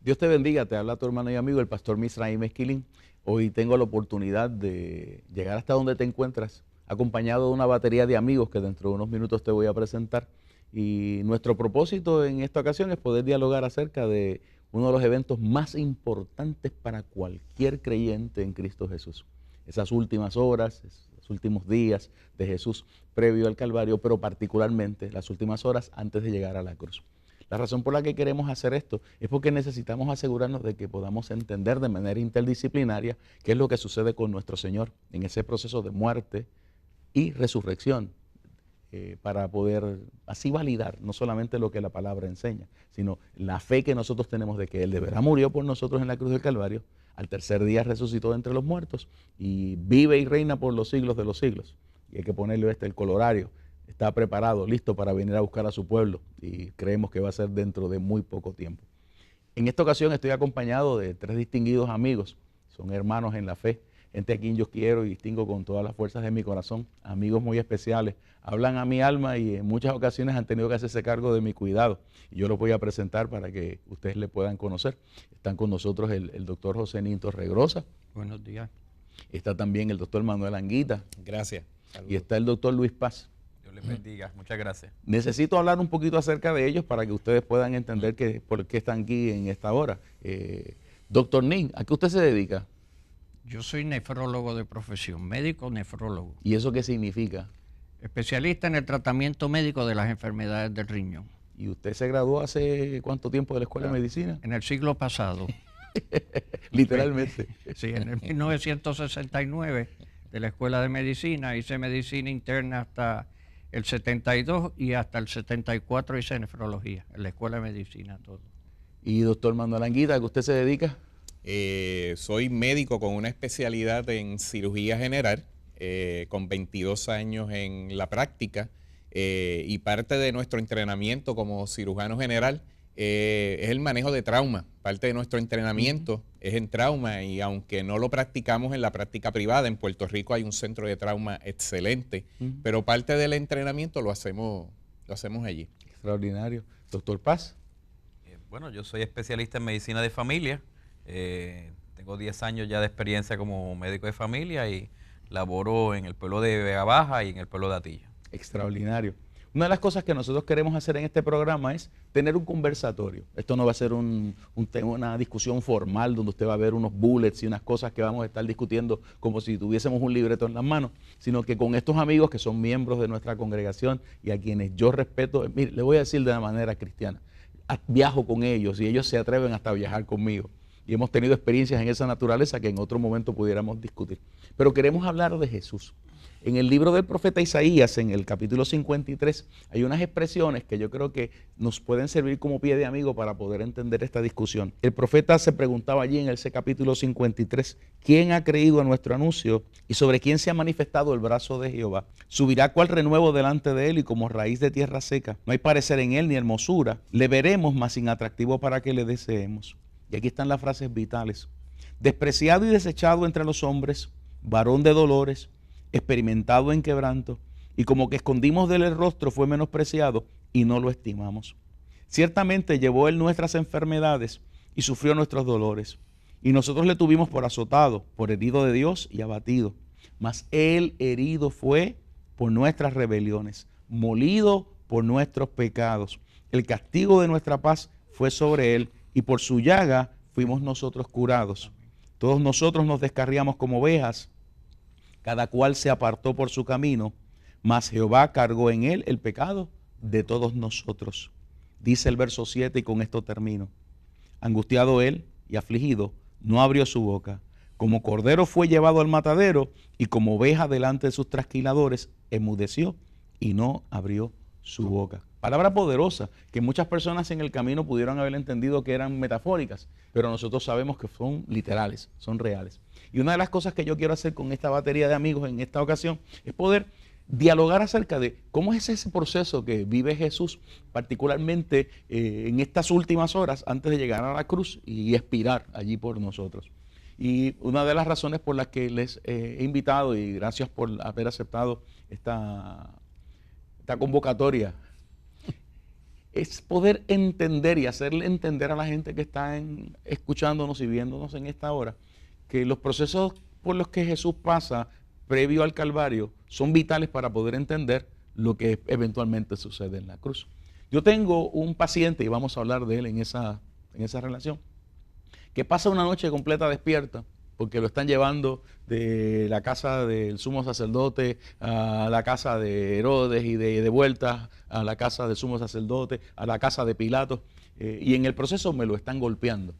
Dios te bendiga, te habla tu hermano y amigo, el pastor Misraim Esquilín. Hoy tengo la oportunidad de llegar hasta donde te encuentras, acompañado de una batería de amigos que dentro de unos minutos te voy a presentar. Y nuestro propósito en esta ocasión es poder dialogar acerca de uno de los eventos más importantes para cualquier creyente en Cristo Jesús. Esas últimas horas, los últimos días de Jesús previo al Calvario, pero particularmente las últimas horas antes de llegar a la cruz. La razón por la que queremos hacer esto es porque necesitamos asegurarnos de que podamos entender de manera interdisciplinaria qué es lo que sucede con nuestro Señor en ese proceso de muerte y resurrección, para poder así validar no solamente lo que la palabra enseña, sino la fe que nosotros tenemos de que Él de verdad murió por nosotros en la cruz del Calvario, al tercer día resucitó de entre los muertos y vive y reina por los siglos de los siglos. Y hay que ponerle el colorario. Está preparado, listo para venir a buscar a su pueblo y creemos que va a ser dentro de muy poco tiempo. En esta ocasión estoy acompañado de tres distinguidos amigos, son hermanos en la fe, gente a quien yo quiero y distingo con todas las fuerzas de mi corazón, amigos muy especiales, hablan a mi alma y en muchas ocasiones han tenido que hacerse cargo de mi cuidado. Y yo los voy a presentar para que ustedes le puedan conocer. Están con nosotros el doctor José Ninto Regrosa. Buenos días. Está también el doctor Manuel Anguita. Gracias. Saludos. Y está el doctor Luis Paz. Les bendiga, muchas gracias. Necesito hablar un poquito acerca de ellos para que ustedes puedan entender por qué están aquí en esta hora. Doctor Nin, ¿a qué usted se dedica? Yo soy nefrólogo de profesión, médico nefrólogo. ¿Y eso qué significa? Especialista en el tratamiento médico de las enfermedades del riñón. ¿Y usted se graduó hace cuánto tiempo de la Escuela de Medicina? En el siglo pasado. Literalmente. Sí, en el 1969 de la Escuela de Medicina, hice medicina interna hasta el 72 y hasta el 74 hice nefrología, en la Escuela de Medicina todo. ¿Y doctor Manuel Anguita, a qué usted se dedica? Soy médico con una especialidad en cirugía general, con 22 años en la práctica, y parte de nuestro entrenamiento como cirujano general es el manejo de trauma. Parte de nuestro entrenamiento es en trauma, y aunque no lo practicamos en la práctica privada, en Puerto Rico hay un centro de trauma excelente, pero parte del entrenamiento lo hacemos allí. Extraordinario. Doctor Paz. Bueno, yo soy especialista en medicina de familia. Tengo 10 años ya de experiencia como médico de familia y laboro en el pueblo de Vega Baja y en el pueblo de Atillo. Extraordinario. Una de las cosas que nosotros queremos hacer en este programa es tener un conversatorio. Esto no va a ser una discusión formal donde usted va a ver unos bullets y unas cosas que vamos a estar discutiendo como si tuviésemos un libreto en las manos, sino que con estos amigos que son miembros de nuestra congregación y a quienes yo respeto, mire, le voy a decir de la manera cristiana, viajo con ellos y ellos se atreven hasta a viajar conmigo. Y hemos tenido experiencias en esa naturaleza que en otro momento pudiéramos discutir. Pero queremos hablar de Jesús. En el libro del profeta Isaías, en el capítulo 53, hay unas expresiones que yo creo que nos pueden servir como pie de amigo para poder entender esta discusión. El profeta se preguntaba allí en ese capítulo 53, ¿quién ha creído a nuestro anuncio y sobre quién se ha manifestado el brazo de Jehová? Subirá cual renuevo delante de él y como raíz de tierra seca. No hay parecer en él ni hermosura. Le veremos, mas sin atractivo para que le deseemos. Y aquí están las frases vitales. Despreciado y desechado entre los hombres, varón de dolores, experimentado en quebranto, y como que escondimos de él el rostro, fue menospreciado y no lo estimamos. Ciertamente llevó él nuestras enfermedades y sufrió nuestros dolores, y nosotros le tuvimos por azotado, por herido de Dios y abatido. Mas él herido fue por nuestras rebeliones, molido por nuestros pecados. El castigo de nuestra paz fue sobre él, y por su llaga fuimos nosotros curados. Todos nosotros nos descarriamos como ovejas, cada cual se apartó por su camino, mas Jehová cargó en él el pecado de todos nosotros. Dice el verso 7 y con esto termino. Angustiado él y afligido, no abrió su boca. Como cordero fue llevado al matadero y como oveja delante de sus trasquiladores, enmudeció y no abrió su boca. Palabra poderosa que muchas personas en el camino pudieron haber entendido que eran metafóricas, pero nosotros sabemos que son literales, son reales. Y una de las cosas que yo quiero hacer con esta batería de amigos en esta ocasión es poder dialogar acerca de cómo es ese proceso que vive Jesús, particularmente en estas últimas horas antes de llegar a la cruz y expirar allí por nosotros. Y una de las razones por las que les he invitado, y gracias por haber aceptado esta convocatoria, es poder entender y hacerle entender a la gente que está escuchándonos y viéndonos en esta hora que los procesos por los que Jesús pasa previo al Calvario son vitales para poder entender lo que eventualmente sucede en la cruz. Yo tengo un paciente, y vamos a hablar de él en esa relación, que pasa una noche completa despierta porque lo están llevando de la casa del sumo sacerdote a la casa de Herodes y de vuelta a la casa del sumo sacerdote, a la casa de Pilato, y en el proceso me lo están golpeando.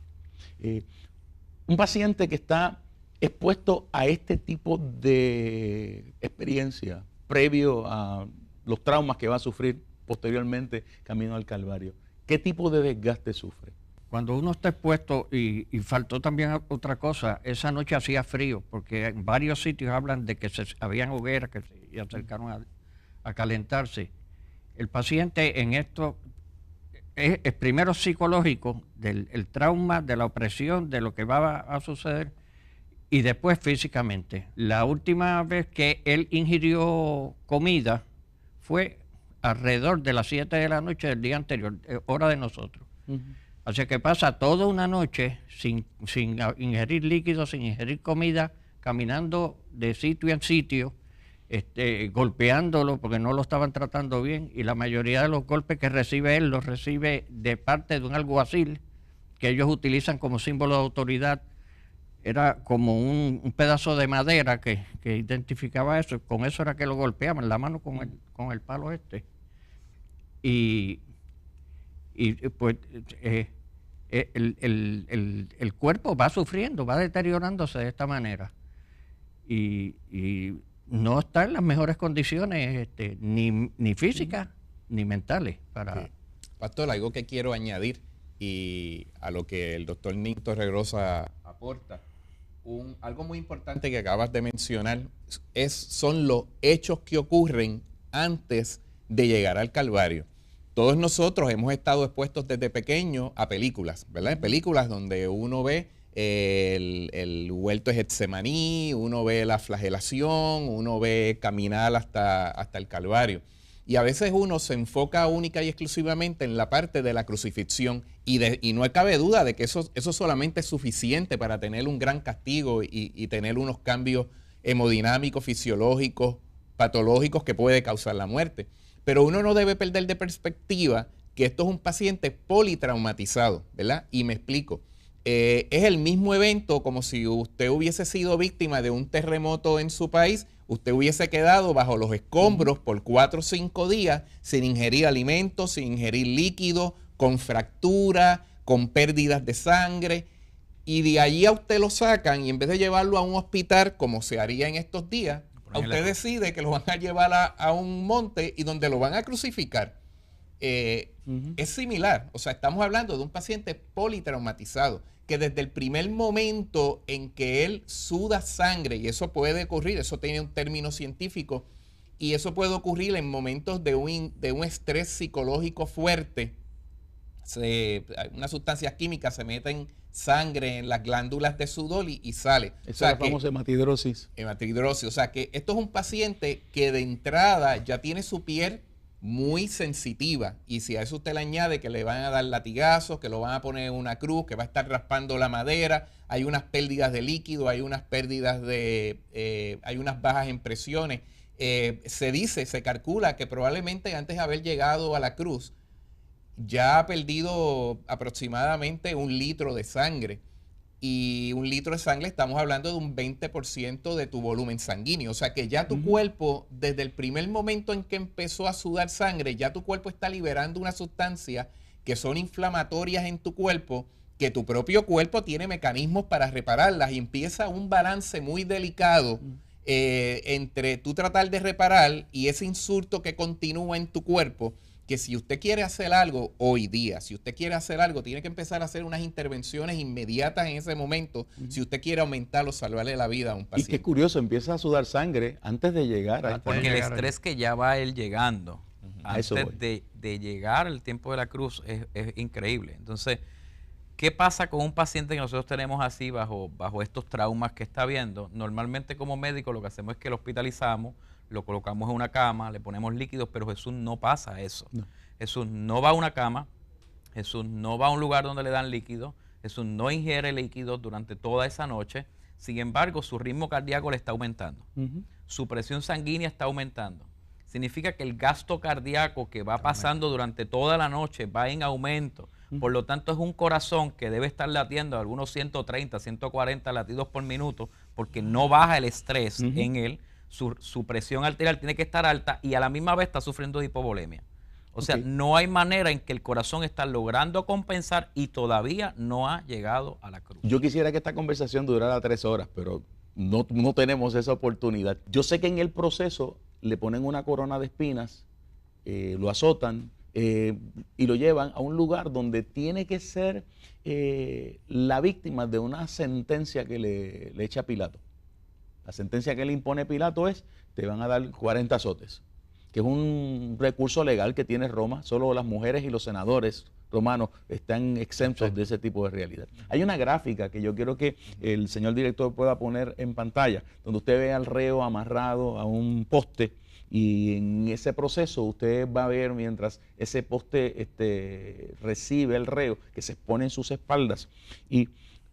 Un paciente que está expuesto a este tipo de experiencia previo a los traumas que va a sufrir posteriormente camino al Calvario, ¿qué tipo de desgaste sufre? Cuando uno está expuesto, y faltó también otra cosa, esa noche hacía frío, porque en varios sitios hablan de que habían hogueras que se acercaron a calentarse. El paciente en esto es primero psicológico, el trauma, de la opresión, de lo que va a suceder, y después físicamente. La última vez que él ingirió comida fue alrededor de las 7 de la noche del día anterior, hora de nosotros. Así que pasa toda una noche sin ingerir líquidos, sin ingerir comida, caminando de sitio en sitio, golpeándolo porque no lo estaban tratando bien, y la mayoría de los golpes que recibe él los recibe de parte de un alguacil que ellos utilizan como símbolo de autoridad. Era como un pedazo de madera que identificaba eso, con eso era que lo golpeaban, la mano con el palo Y pues el cuerpo va sufriendo, va deteriorándose de esta manera, y no está en las mejores condiciones, ni físicas ni mentales. Sí. Pastor, algo que quiero añadir y a lo que el doctor Nick Torregrosa aporta, algo muy importante que acabas de mencionar son los hechos que ocurren antes de llegar al Calvario. Todos nosotros hemos estado expuestos desde pequeños a películas, ¿verdad? Películas donde uno ve el huerto de Getsemaní, uno ve la flagelación, uno ve caminar hasta el Calvario. Y a veces uno se enfoca única y exclusivamente en la parte de la crucifixión y no cabe duda de que eso solamente es suficiente para tener un gran castigo y tener unos cambios hemodinámicos, fisiológicos, patológicos que puede causar la muerte. Pero uno no debe perder de perspectiva que esto es un paciente politraumatizado, ¿verdad? Y me explico. Es el mismo evento como si usted hubiese sido víctima de un terremoto en su país, usted hubiese quedado bajo los escombros por 4 o 5 días sin ingerir alimentos, sin ingerir líquidos, con fractura, con pérdidas de sangre, y de allí a usted lo sacan y en vez de llevarlo a un hospital como se haría en estos días, a usted decide que lo van a llevar a un monte y donde lo van a crucificar. Es similar, o sea, estamos hablando de un paciente politraumatizado que desde el primer momento en que él suda sangre, y eso puede ocurrir, eso tiene un término científico, y eso puede ocurrir en momentos de un estrés psicológico fuerte. Unas sustancias químicas se meten sangre en las glándulas de sudor y sale. Esa es la famosa hematidrosis. Hematidrosis, o sea que esto es un paciente que de entrada ya tiene su piel muy sensitiva, y si a eso usted le añade que le van a dar latigazos, que lo van a poner en una cruz, que va a estar raspando la madera, hay unas pérdidas de líquido, hay unas pérdidas hay unas bajas en presiones. Se calcula que probablemente antes de haber llegado a la cruz ya ha perdido aproximadamente 1 litro de sangre. Y 1 litro de sangre, estamos hablando de un 20% de tu volumen sanguíneo. O sea que ya tu cuerpo, desde el primer momento en que empezó a sudar sangre, ya tu cuerpo está liberando unas sustancias que son inflamatorias en tu cuerpo, que tu propio cuerpo tiene mecanismos para repararlas, y empieza un balance muy delicado entre tú tratar de reparar y ese insulto que continúa en tu cuerpo, que si usted quiere hacer algo hoy día, si usted quiere hacer algo, tiene que empezar a hacer unas intervenciones inmediatas en ese momento, si usted quiere aumentar o salvarle la vida a un paciente. Y qué curioso, empieza a sudar sangre antes de llegar a porque el estrés que ya va él llegando, antes de llegar al tiempo de la cruz, es increíble. Entonces, ¿qué pasa con un paciente que nosotros tenemos así bajo estos traumas que está viendo? Normalmente como médico lo que hacemos es que lo hospitalizamos, lo colocamos en una cama, le ponemos líquidos, pero Jesús no pasa eso. No. Jesús no va a una cama, Jesús no va a un lugar donde le dan líquido, Jesús no ingiere líquidos durante toda esa noche. Sin embargo, su ritmo cardíaco le está aumentando. Su presión sanguínea está aumentando. Significa que el gasto cardíaco que va pasando durante toda la noche va en aumento. Por lo tanto, es un corazón que debe estar latiendo a algunos 130, 140 latidos por minuto, porque no baja el estrés en él. Su presión arterial tiene que estar alta y a la misma vez está sufriendo de hipovolemia. O sea, no hay manera en que el corazón está logrando compensar y todavía no ha llegado a la cruz. Yo quisiera que esta conversación durara 3 horas, pero no tenemos esa oportunidad. Yo sé que en el proceso le ponen una corona de espinas, lo azotan y lo llevan a un lugar donde tiene que ser la víctima de una sentencia que le echa Pilato. La sentencia que le impone Pilato es, te van a dar 40 azotes, que es un recurso legal que tiene Roma. Solo las mujeres y los senadores romanos están exentos de ese tipo de realidad. Hay una gráfica que yo quiero que el señor director pueda poner en pantalla, donde usted ve al reo amarrado a un poste, y en ese proceso usted va a ver mientras ese poste recibe el reo, que se expone en sus espaldas, y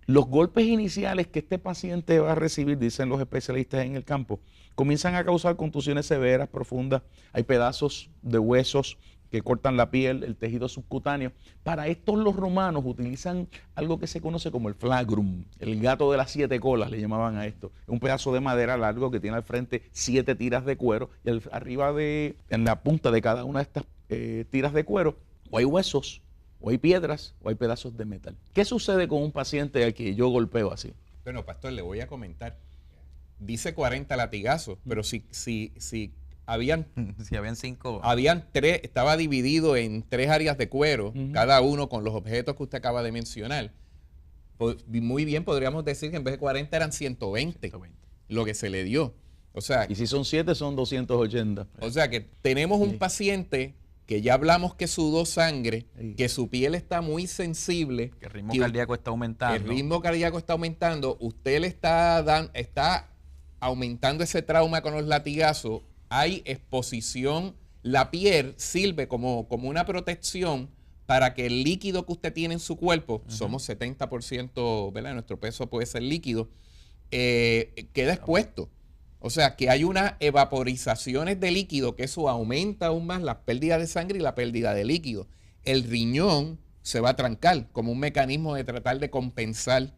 los golpes iniciales que este paciente va a recibir, dicen los especialistas en el campo, comienzan a causar contusiones severas, profundas. Hay pedazos de huesos que cortan la piel, el tejido subcutáneo. Para esto los romanos utilizan algo que se conoce como el flagrum, el gato de las 7 colas, le llamaban a esto. Es un pedazo de madera largo que tiene al frente 7 tiras de cuero y arriba en la punta de cada una de estas tiras de cuero o hay huesos, o hay piedras, o hay pedazos de metal. ¿Qué sucede con un paciente al que yo golpeo así? Bueno, pastor, le voy a comentar. Dice 40 latigazos, pero si habían 5. Habían 3, estaba dividido en 3 áreas de cuero, cada uno con los objetos que usted acaba de mencionar. Muy bien podríamos decir que en vez de 40 eran 120. Lo que se le dio. O sea, y si son 7 son 280. O sea que tenemos un paciente que ya hablamos que sudó sangre, que su piel está muy sensible, que el ritmo cardíaco está aumentando. El ritmo cardíaco está aumentando, usted le está aumentando ese trauma con los latigazos, hay exposición, la piel sirve como una protección para que el líquido que usted tiene en su cuerpo, somos 70%, ¿verdad? Nuestro peso puede ser líquido, queda expuesto. O sea, que hay unas evaporizaciones de líquido, que eso aumenta aún más la pérdida de sangre y la pérdida de líquido. El riñón se va a trancar como un mecanismo de tratar de compensar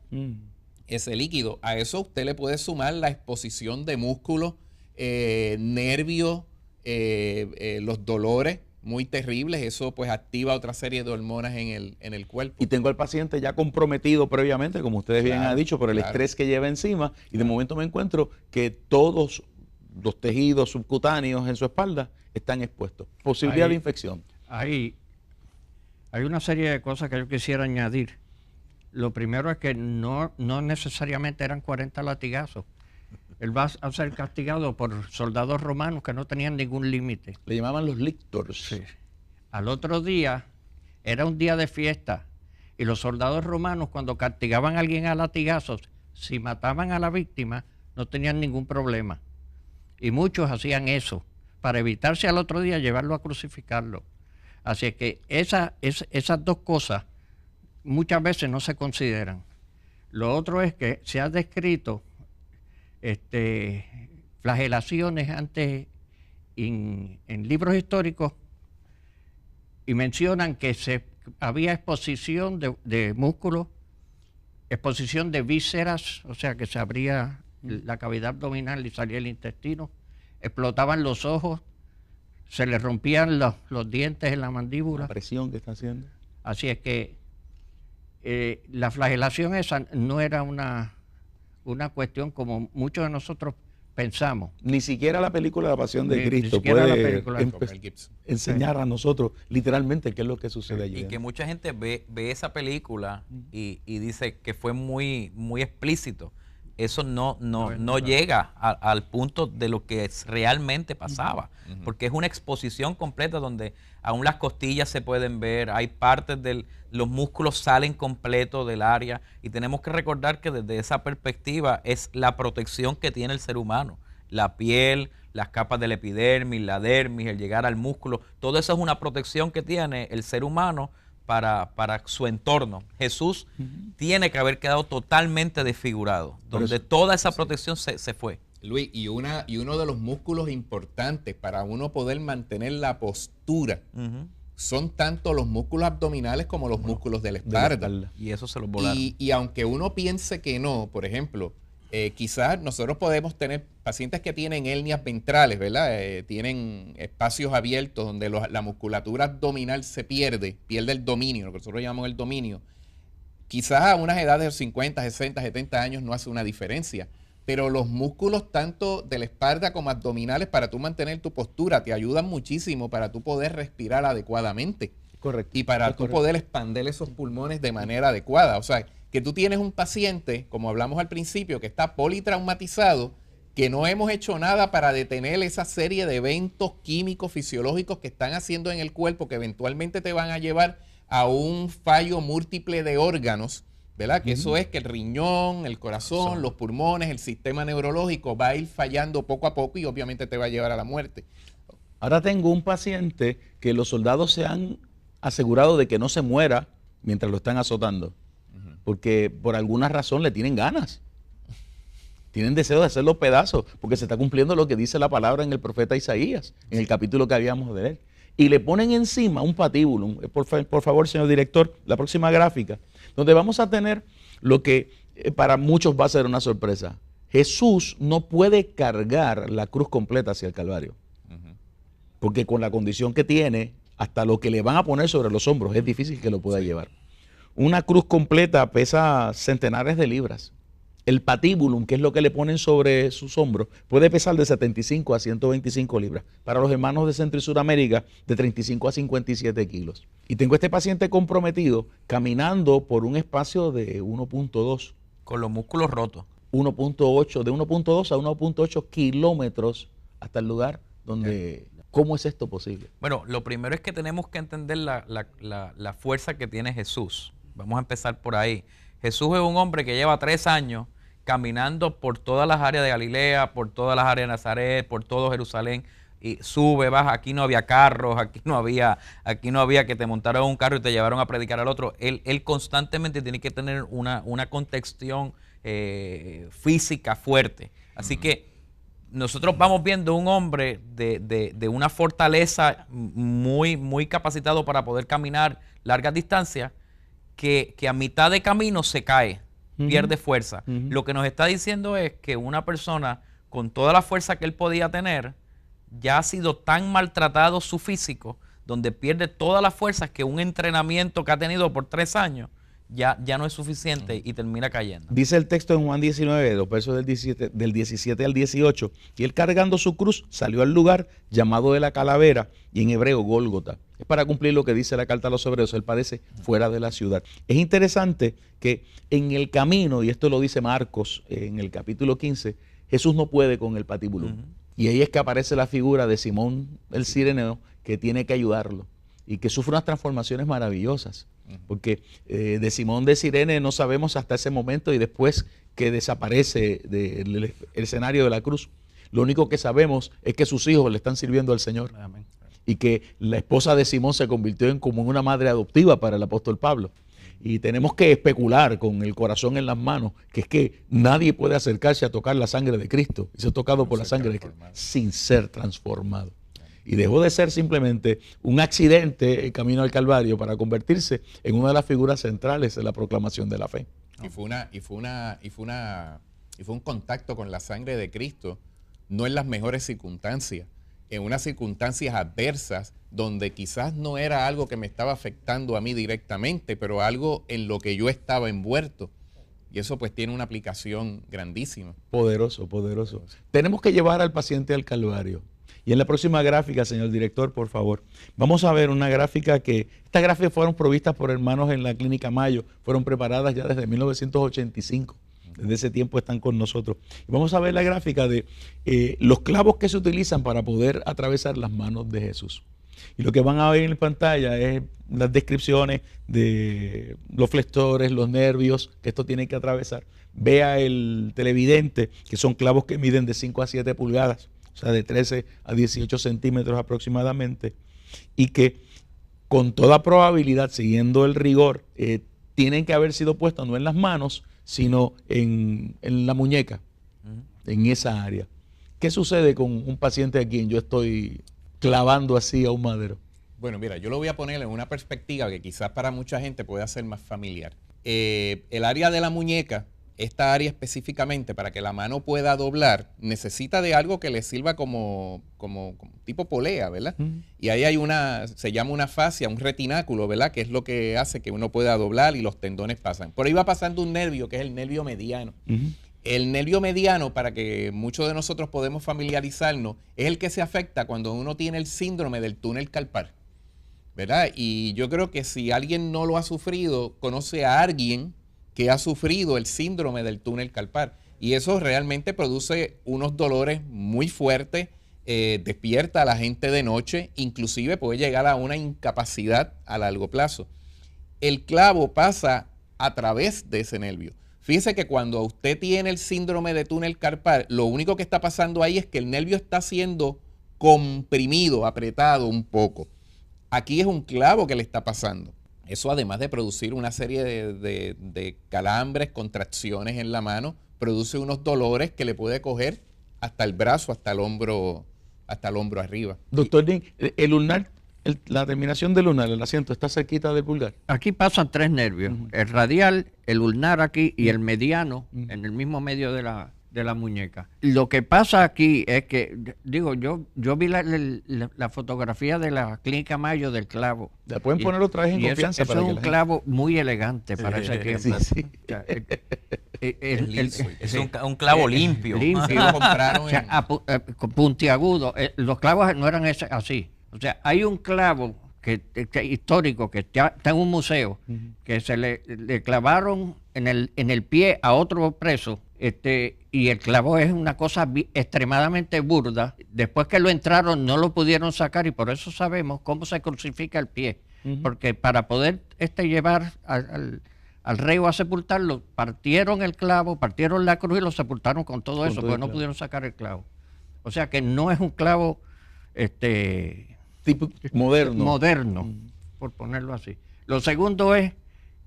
ese líquido. A eso usted le puede sumar la exposición de músculos, nervios, los dolores muy terribles. Eso pues activa otra serie de hormonas en el cuerpo. Y tengo al paciente ya comprometido previamente, como ustedes bien han dicho, por el estrés que lleva encima, y de momento me encuentro que todos los tejidos subcutáneos en su espalda están expuestos. Posibilidad de infección. Hay una serie de cosas que yo quisiera añadir. Lo primero es que no necesariamente eran 40 latigazos. Él va a ser castigado por soldados romanos que no tenían ningún límite. Le llamaban los lictors. Sí. Al otro día, era un día de fiesta, y los soldados romanos, cuando castigaban a alguien a latigazos, si mataban a la víctima, no tenían ningún problema. Y muchos hacían eso, para evitarse al otro día llevarlo a crucificarlo. Así es que esas 2 cosas muchas veces no se consideran. Lo otro es que se ha descrito flagelaciones antes en libros históricos, y mencionan que había exposición de músculos, exposición de vísceras, o sea que se abría la cavidad abdominal y salía el intestino, explotaban los ojos, se le rompían los dientes en la mandíbula. La presión que está haciendo. Así es que la flagelación esa no era una cuestión como muchos de nosotros pensamos. Ni siquiera la película La Pasión de Cristo puede enseñar a nosotros literalmente qué es lo que sucede allí. Y que mucha gente ve esa película y dice que fue muy, muy explícito. Eso no llega al punto de lo que realmente pasaba, porque es una exposición completa donde aún las costillas se pueden ver, hay partes los músculos salen completos del área, y tenemos que recordar que desde esa perspectiva es la protección que tiene el ser humano. la piel, las capas del epidermis, la dermis, el llegar al músculo, todo eso es una protección que tiene el ser humano para su entorno. Jesús tiene que haber quedado totalmente desfigurado, donde toda esa protección se fue. Luis, y uno de los músculos importantes para uno poder mantener la postura son tanto los músculos abdominales como los músculos de la espalda. Y eso se los volaron. Y aunque uno piense que no, por ejemplo, quizás nosotros podemos tener pacientes que tienen hernias ventrales, ¿verdad? Tienen espacios abiertos donde la musculatura abdominal se pierde el dominio, lo que nosotros llamamos el dominio. Quizás a unas edades de 50, 60, 70 años no hace una diferencia, pero los músculos tanto de la espalda como abdominales para tú mantener tu postura te ayudan muchísimo para tú poder respirar adecuadamente. Correcto. Y para tú poder expandir esos pulmones de manera adecuada. O sea, que tú tienes un paciente, como hablamos al principio, que está politraumatizado, que no hemos hecho nada para detener esa serie de eventos químicos, fisiológicos que están haciendo en el cuerpo, que eventualmente te van a llevar a un fallo múltiple de órganos, ¿verdad? Que eso es que el riñón, el corazón, los pulmones, el sistema neurológico va a ir fallando poco a poco y obviamente te va a llevar a la muerte. Ahora tengo un paciente que los soldados se han asegurado de que no se muera mientras lo están azotando, porque por alguna razón le tienen ganas. Tienen deseo de hacerlo pedazos, porque se está cumpliendo lo que dice la palabra en el profeta Isaías, en el capítulo que habíamos de leer. Y le ponen encima un patíbulum. Por favor, señor director, la próxima gráfica, donde vamos a tener lo que para muchos va a ser una sorpresa. Jesús no puede cargar la cruz completa hacia el Calvario, porque con la condición que tiene, hasta lo que le van a poner sobre los hombros, es difícil que lo pueda llevar. Una cruz completa pesa centenares de libras. El patíbulum, que es lo que le ponen sobre sus hombros, puede pesar de 75 a 125 libras. Para los hermanos de Centro y Suramérica, de 35 a 57 kilos. Y tengo este paciente comprometido caminando por un espacio de 1.2. Con los músculos rotos. 1.8, de 1.2 a 1.8 kilómetros hasta el lugar donde... ¿Cómo es esto posible? Bueno, lo primero es que tenemos que entender la fuerza que tiene Jesús. Vamos a empezar por ahí. Jesús es un hombre que lleva 3 años caminando por todas las áreas de Galilea, por todas las áreas de Nazaret, por todo Jerusalén, y sube, baja. Aquí no había carros, aquí no había que te montaran un carro y te llevaron a predicar al otro. Él constantemente tiene que tener una contexción física fuerte. Así que nosotros vamos viendo un hombre de una fortaleza muy, muy capacitado para poder caminar largas distancias, que a mitad de camino se cae, pierde fuerza. Lo que nos está diciendo es que una persona con toda la fuerza que él podía tener, ya ha sido tan maltratado su físico, donde pierde todas las fuerzas, que un entrenamiento que ha tenido por 3 años ya no es suficiente y termina cayendo. Dice el texto en Juan 19, los versos del 17 al 18, y él cargando su cruz salió al lugar llamado de la Calavera, y en hebreo Gólgota. Es para cumplir lo que dice la carta a los hebreos, él padece fuera de la ciudad. Es interesante que en el camino, y esto lo dice Marcos en el capítulo 15, Jesús no puede con el patíbulo. Y ahí es que aparece la figura de Simón el Cireneo, que tiene que ayudarlo y que sufre unas transformaciones maravillosas. Porque de Simón de Cirene no sabemos hasta ese momento, y después que desaparece del escenario de la cruz, lo único que sabemos es que sus hijos le están sirviendo al Señor. Amén. Y que la esposa de Simón se convirtió en como una madre adoptiva para el apóstol Pablo. Y tenemos que especular con el corazón en las manos, que es que nadie puede acercarse a tocar la sangre de Cristo y ser tocado por la sangre de Cristo sin ser transformado. Y dejó de ser simplemente un accidente en camino al Calvario para convertirse en una de las figuras centrales de la proclamación de la fe. Y fue un contacto con la sangre de Cristo, no en las mejores circunstancias, en unas circunstancias adversas, donde quizás no era algo que me estaba afectando a mí directamente, pero algo en lo que yo estaba envuelto. Y eso pues tiene una aplicación grandísima. Poderoso, poderoso. Tenemos que llevar al paciente al Calvario. Y en la próxima gráfica, señor director, por favor, vamos a ver una gráfica estas gráficas fueron provistas por hermanos en la Clínica Mayo, fueron preparadas ya desde 1985. Desde ese tiempo están con nosotros. Y vamos a ver la gráfica de los clavos que se utilizan para poder atravesar las manos de Jesús. Y lo que van a ver en pantalla es las descripciones de los flexores, los nervios que esto tiene que atravesar. Vea el televidente, que son clavos que miden de 5 a 7 pulgadas, o sea, de 13 a 18 centímetros aproximadamente, y que con toda probabilidad, siguiendo el rigor, tienen que haber sido puestos no en las manos, sino en la muñeca, en esa área. ¿Qué sucede con un paciente a quien yo estoy clavando así a un madero? Bueno, mira, yo lo voy a poner en una perspectiva que quizás para mucha gente pueda ser más familiar. El área de la muñeca, esta área específicamente, para que la mano pueda doblar, necesita de algo que le sirva como tipo polea, ¿verdad? Y ahí hay se llama una fascia, un retináculo, ¿verdad? Que es lo que hace que uno pueda doblar y los tendones pasan. Por ahí va pasando un nervio, que es el nervio mediano. El nervio mediano, para que muchos de nosotros podemos familiarizarnos, es el que se afecta cuando uno tiene el síndrome del túnel carpal, ¿verdad? Y yo creo que si alguien no lo ha sufrido, conoce a alguien que ha sufrido el síndrome del túnel carpal. Y eso realmente produce unos dolores muy fuertes, despierta a la gente de noche, inclusive puede llegar a una incapacidad a largo plazo. El clavo pasa a través de ese nervio. Fíjese que cuando usted tiene el síndrome de túnel carpal, lo único que está pasando ahí es que el nervio está siendo comprimido, apretado un poco. Aquí es un clavo que le está pasando. Eso, además de producir una serie de calambres, contracciones en la mano, produce unos dolores que le puede coger hasta el brazo, hasta el hombro arriba. Doctor Dean, el ulnar, la terminación del ulnar, el asiento, ¿está cerquita del pulgar? Aquí pasan 3 nervios, el radial, el ulnar aquí y el mediano, en el mismo medio de la muñeca. Lo que pasa aquí es que, digo, yo vi la fotografía de la clínica Mayo del clavo. La pueden poner otra vez en confianza. Eso es un clavo muy elegante para ese tiempo. Sí. O sea, es un clavo limpio. Limpio. Lo compraron o sea, puntiagudo. Los clavos no eran así. O sea, hay un clavo que histórico que está en un museo, que se le clavaron en el pie a otro preso, y el clavo es una cosa extremadamente burda. Después que lo entraron no lo pudieron sacar, y por eso sabemos cómo se crucifica el pie, porque para poder llevar al reo a sepultarlo, partieron el clavo, partieron la cruz y lo sepultaron con todo eso, porque no pudieron sacar el clavo. O sea que no es un clavo tipo moderno, por ponerlo así. Lo segundo es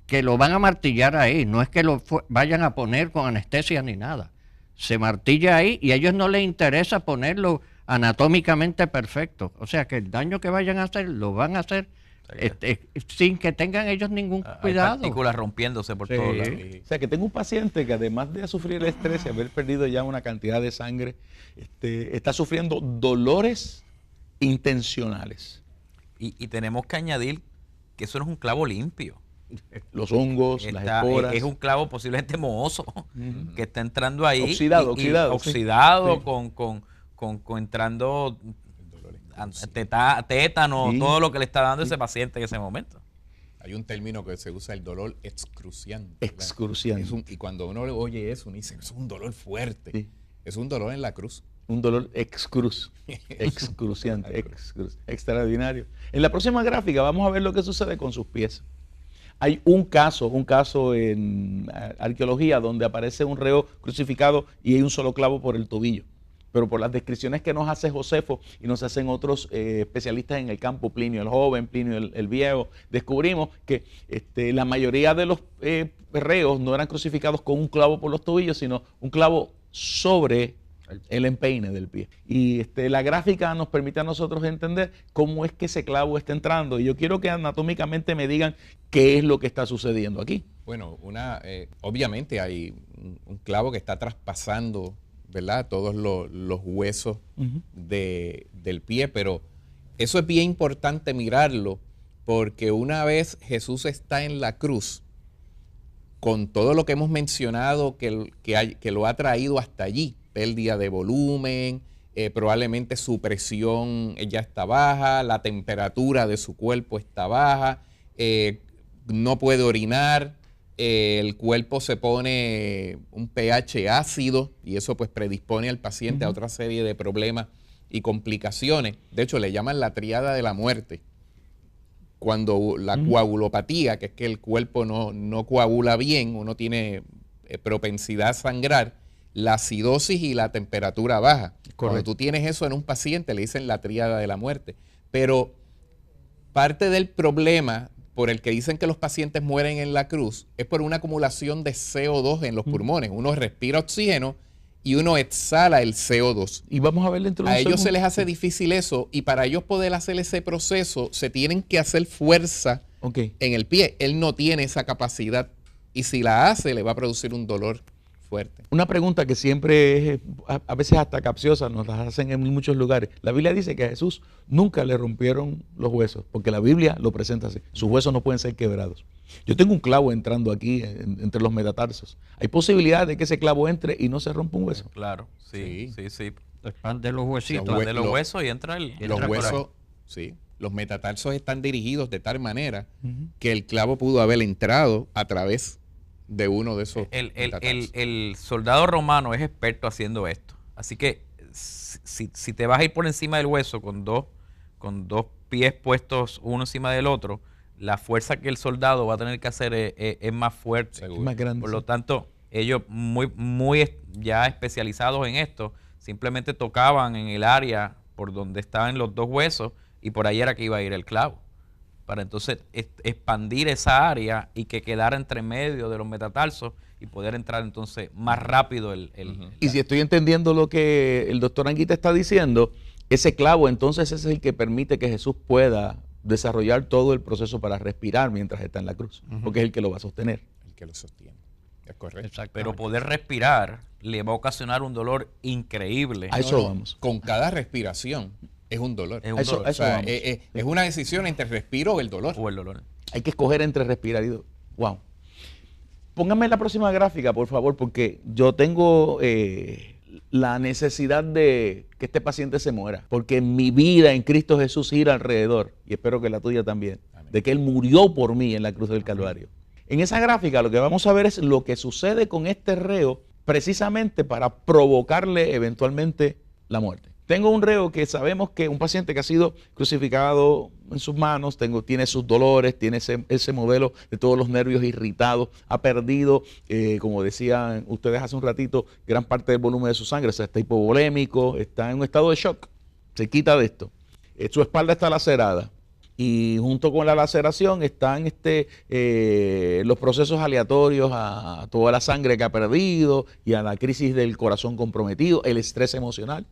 que lo van a martillar ahí, no es que lo vayan a poner con anestesia ni nada. Se martilla ahí y a ellos no les interesa ponerlo anatómicamente perfecto. O sea que el daño que vayan a hacer, lo van a hacer sin que tengan ellos ningún cuidado. Hay partículas rompiéndose por todos lados. O sea que tengo un paciente que, además de sufrir el estrés y haber perdido ya una cantidad de sangre, está sufriendo dolores intencionales. Y tenemos que añadir que eso no es un clavo limpio. Los hongos, las esporas. Es un clavo posiblemente mohoso que está entrando ahí. Oxidado. Oxidado, sí. con entrando tétano, todo lo que le está dando ese paciente en ese momento. Hay un término que se usa, el dolor excruciante. Excruciante. Y cuando uno oye eso, uno dice, es un dolor fuerte. Sí. Es un dolor en la cruz. Un dolor excruciante, extraordinario. En la próxima gráfica vamos a ver lo que sucede con sus pies. Hay un caso en arqueología donde aparece un reo crucificado y hay un solo clavo por el tobillo. Pero por las descripciones que nos hace Josefo y nos hacen otros especialistas en el campo, Plinio el Joven, Plinio el Viejo, descubrimos que la mayoría de los reos no eran crucificados con un clavo por los tobillos, sino un clavo sobre el empeine del pie. Y la gráfica nos permite a nosotros entender cómo es que ese clavo está entrando. Y yo quiero que anatómicamente me digan qué es lo que está sucediendo aquí. Bueno, obviamente hay un clavo que está traspasando, ¿verdad?, todos los huesos del pie, pero eso es bien importante mirarlo, porque una vez Jesús está en la cruz, con todo lo que hemos mencionado que lo ha traído hasta allí, pérdida de volumen, probablemente su presión ya está baja, la temperatura de su cuerpo está baja, no puede orinar, el cuerpo se pone un pH ácido y eso pues predispone al paciente a otra serie de problemas y complicaciones. De hecho, le llaman la tríada de la muerte. Cuando la coagulopatía, que es que el cuerpo no coagula bien, uno tiene propensidad a sangrar, la acidosis y la temperatura baja. Correcto. Cuando tú tienes eso en un paciente, le dicen la tríada de la muerte. Pero parte del problema por el que dicen que los pacientes mueren en la cruz es por una acumulación de CO2 en los pulmones. Uno respira oxígeno y uno exhala el CO2. Y vamos a ver dentro de un segundo. A ellos se les hace sí. difícil eso, y para ellos poder hacer ese proceso se tienen que hacer fuerza en el pie. Él no tiene esa capacidad, y si la hace le va a producir un dolor fuerte. Una pregunta que siempre es, a veces hasta capciosa, nos las hacen en muchos lugares. La Biblia dice que a Jesús nunca le rompieron los huesos, porque la Biblia lo presenta así. Sus huesos no pueden ser quebrados. Yo tengo un clavo entrando aquí entre los metatarsos. ¿Hay posibilidad de que ese clavo entre y no se rompa un hueso? Claro, sí. Expande los huesitos. Expande los huesos y entra el... Los huesos, sí. Los metatarsos están dirigidos de tal manera que el clavo pudo haber entrado a través de uno de esos metatarsos. El soldado romano es experto haciendo esto. Así que si te vas a ir por encima del hueso con dos pies puestos uno encima del otro, la fuerza que el soldado va a tener que hacer es más fuerte. Es más grande. Por lo tanto, ellos muy ya especializados en esto, simplemente tocaban en el área por donde estaban los dos huesos y por ahí era que iba a ir el clavo, para entonces expandir esa área y que quedara entre medio de los metatarsos y poder entrar entonces más rápido Y si estoy entendiendo lo que el doctor Anguita está diciendo, ese clavo entonces es el que permite que Jesús pueda desarrollar todo el proceso para respirar mientras está en la cruz, porque es el que lo va a sostener. El que lo sostiene. Es correcto. Pero poder respirar le va a ocasionar un dolor increíble. A eso vamos. Con cada respiración es un dolor. Es un dolor. O sea, es una decisión entre el respiro o el dolor. Hay que escoger entre respirar y... Wow. Póngame la próxima gráfica, por favor, porque yo tengo la necesidad de que este paciente se muera. Porque mi vida en Cristo Jesús gira alrededor, y espero que la tuya también, amén, de que Él murió por mí en la cruz del Calvario. En esa gráfica lo que vamos a ver es lo que sucede con este reo precisamente para provocarle eventualmente la muerte. Tengo un reo que sabemos que un paciente que ha sido crucificado en sus manos, tiene sus dolores, tiene ese modelo de todos los nervios irritados, ha perdido, como decían ustedes hace un ratito, gran parte del volumen de su sangre, o sea, está hipovolémico, está en un estado de shock, se quita de esto. Su espalda está lacerada y junto con la laceración están los procesos aleatorios a toda la sangre que ha perdido y a la crisis del corazón comprometido, el estrés emocional.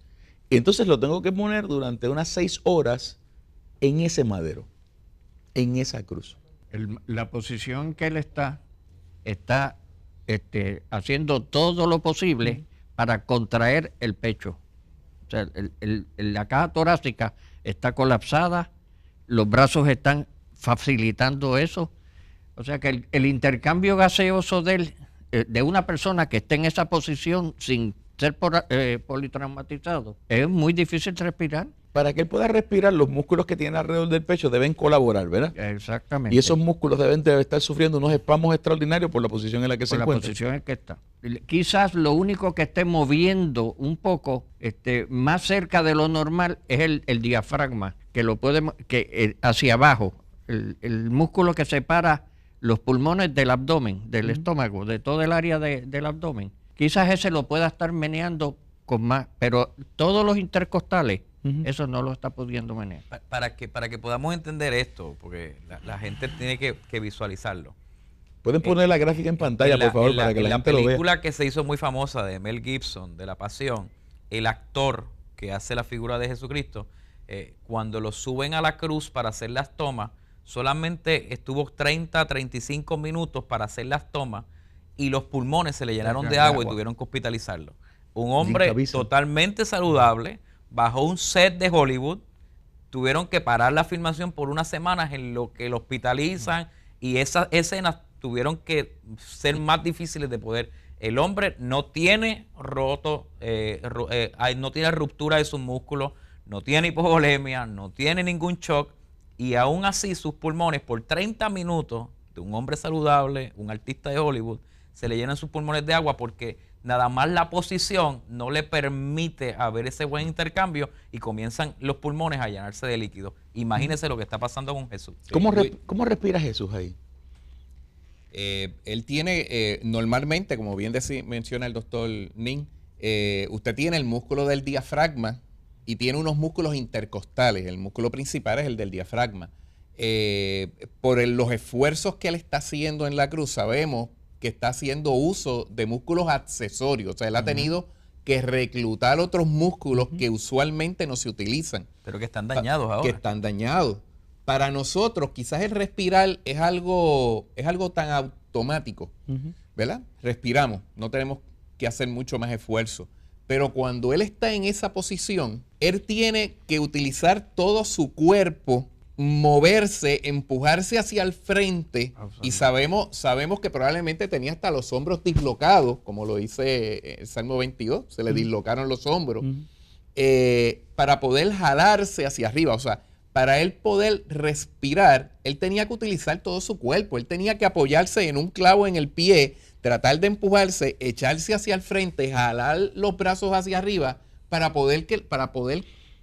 Y entonces lo tengo que poner durante unas 6 horas en ese madero, en esa cruz. La posición que él está haciendo todo lo posible para contraer el pecho. O sea, la caja torácica está colapsada, los brazos están facilitando eso. O sea que el intercambio gaseoso de una persona que esté en esa posición sin ser politraumatizado, es muy difícil respirar. Para que él pueda respirar, los músculos que tiene alrededor del pecho deben colaborar, ¿verdad? Exactamente. Y esos músculos deben estar sufriendo unos espasmos extraordinarios por la posición en la que se encuentra. Por la posición en que está. Quizás lo único que esté moviendo un poco más cerca de lo normal es el diafragma, que lo podemos, hacia abajo, el músculo que separa los pulmones del abdomen, del estómago, de todo el área del abdomen. Quizás ese lo pueda estar meneando con más, pero todos los intercostales, eso no lo está pudiendo menear. Para que podamos entender esto, porque la gente tiene que visualizarlo. Pueden poner la gráfica en pantalla, por favor, para que la gente lo vea. La película que se hizo muy famosa de Mel Gibson, de La Pasión, el actor que hace la figura de Jesucristo, cuando lo suben a la cruz para hacer las tomas, solamente estuvo 30-35 minutos para hacer las tomas, y los pulmones se le llenaron de agua y tuvieron que hospitalizarlo. Un hombre totalmente saludable, bajo un set de Hollywood, tuvieron que parar la filmación por unas semanas en lo que lo hospitalizan, y esas escenas tuvieron que ser más difíciles de poder. El hombre no tiene no tiene ruptura de sus músculos, no tiene hipovolemia, no tiene ningún shock, y aún así sus pulmones por 30 minutos de un hombre saludable, un artista de Hollywood, se le llenan sus pulmones de agua porque nada más la posición no le permite haber ese buen intercambio y comienzan los pulmones a llenarse de líquido. Imagínese lo que está pasando con Jesús. ¿Cómo respira Jesús ahí? Él tiene, normalmente, como bien menciona el doctor Nin, usted tiene el músculo del diafragma y tiene unos músculos intercostales. El músculo principal es el del diafragma. Por los esfuerzos que él está haciendo en la cruz, sabemos que está haciendo uso de músculos accesorios. O sea, él ha tenido que reclutar otros músculos que usualmente no se utilizan. Pero que están dañados ahora. Que están dañados. Para nosotros, quizás el respirar es algo tan automático, ¿verdad? Respiramos, no tenemos que hacer mucho más esfuerzo. Pero cuando él está en esa posición, él tiene que utilizar todo su cuerpo, moverse, empujarse hacia el frente, y sabemos que probablemente tenía hasta los hombros dislocados, como lo dice el Salmo 22, se le dislocaron los hombros, para poder jalarse hacia arriba. O sea, para él poder respirar, él tenía que utilizar todo su cuerpo, él tenía que apoyarse en un clavo en el pie, tratar de empujarse, echarse hacia el frente, jalar los brazos hacia arriba para poder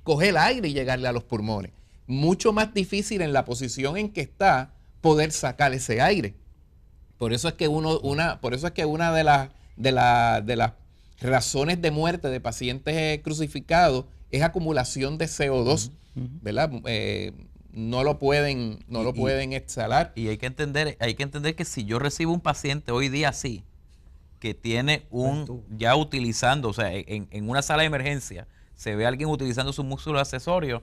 coger el aire y llegarle a los pulmones. Mucho más difícil en la posición en que está poder sacar ese aire. Por eso es que una de las razones de muerte de pacientes crucificados es acumulación de CO2, ¿verdad? No lo pueden exhalar. Y hay que entender que si yo recibo un paciente hoy día así, que tiene ya utilizando, o sea, en una sala de emergencia, se ve a alguien utilizando sus músculos accesorios,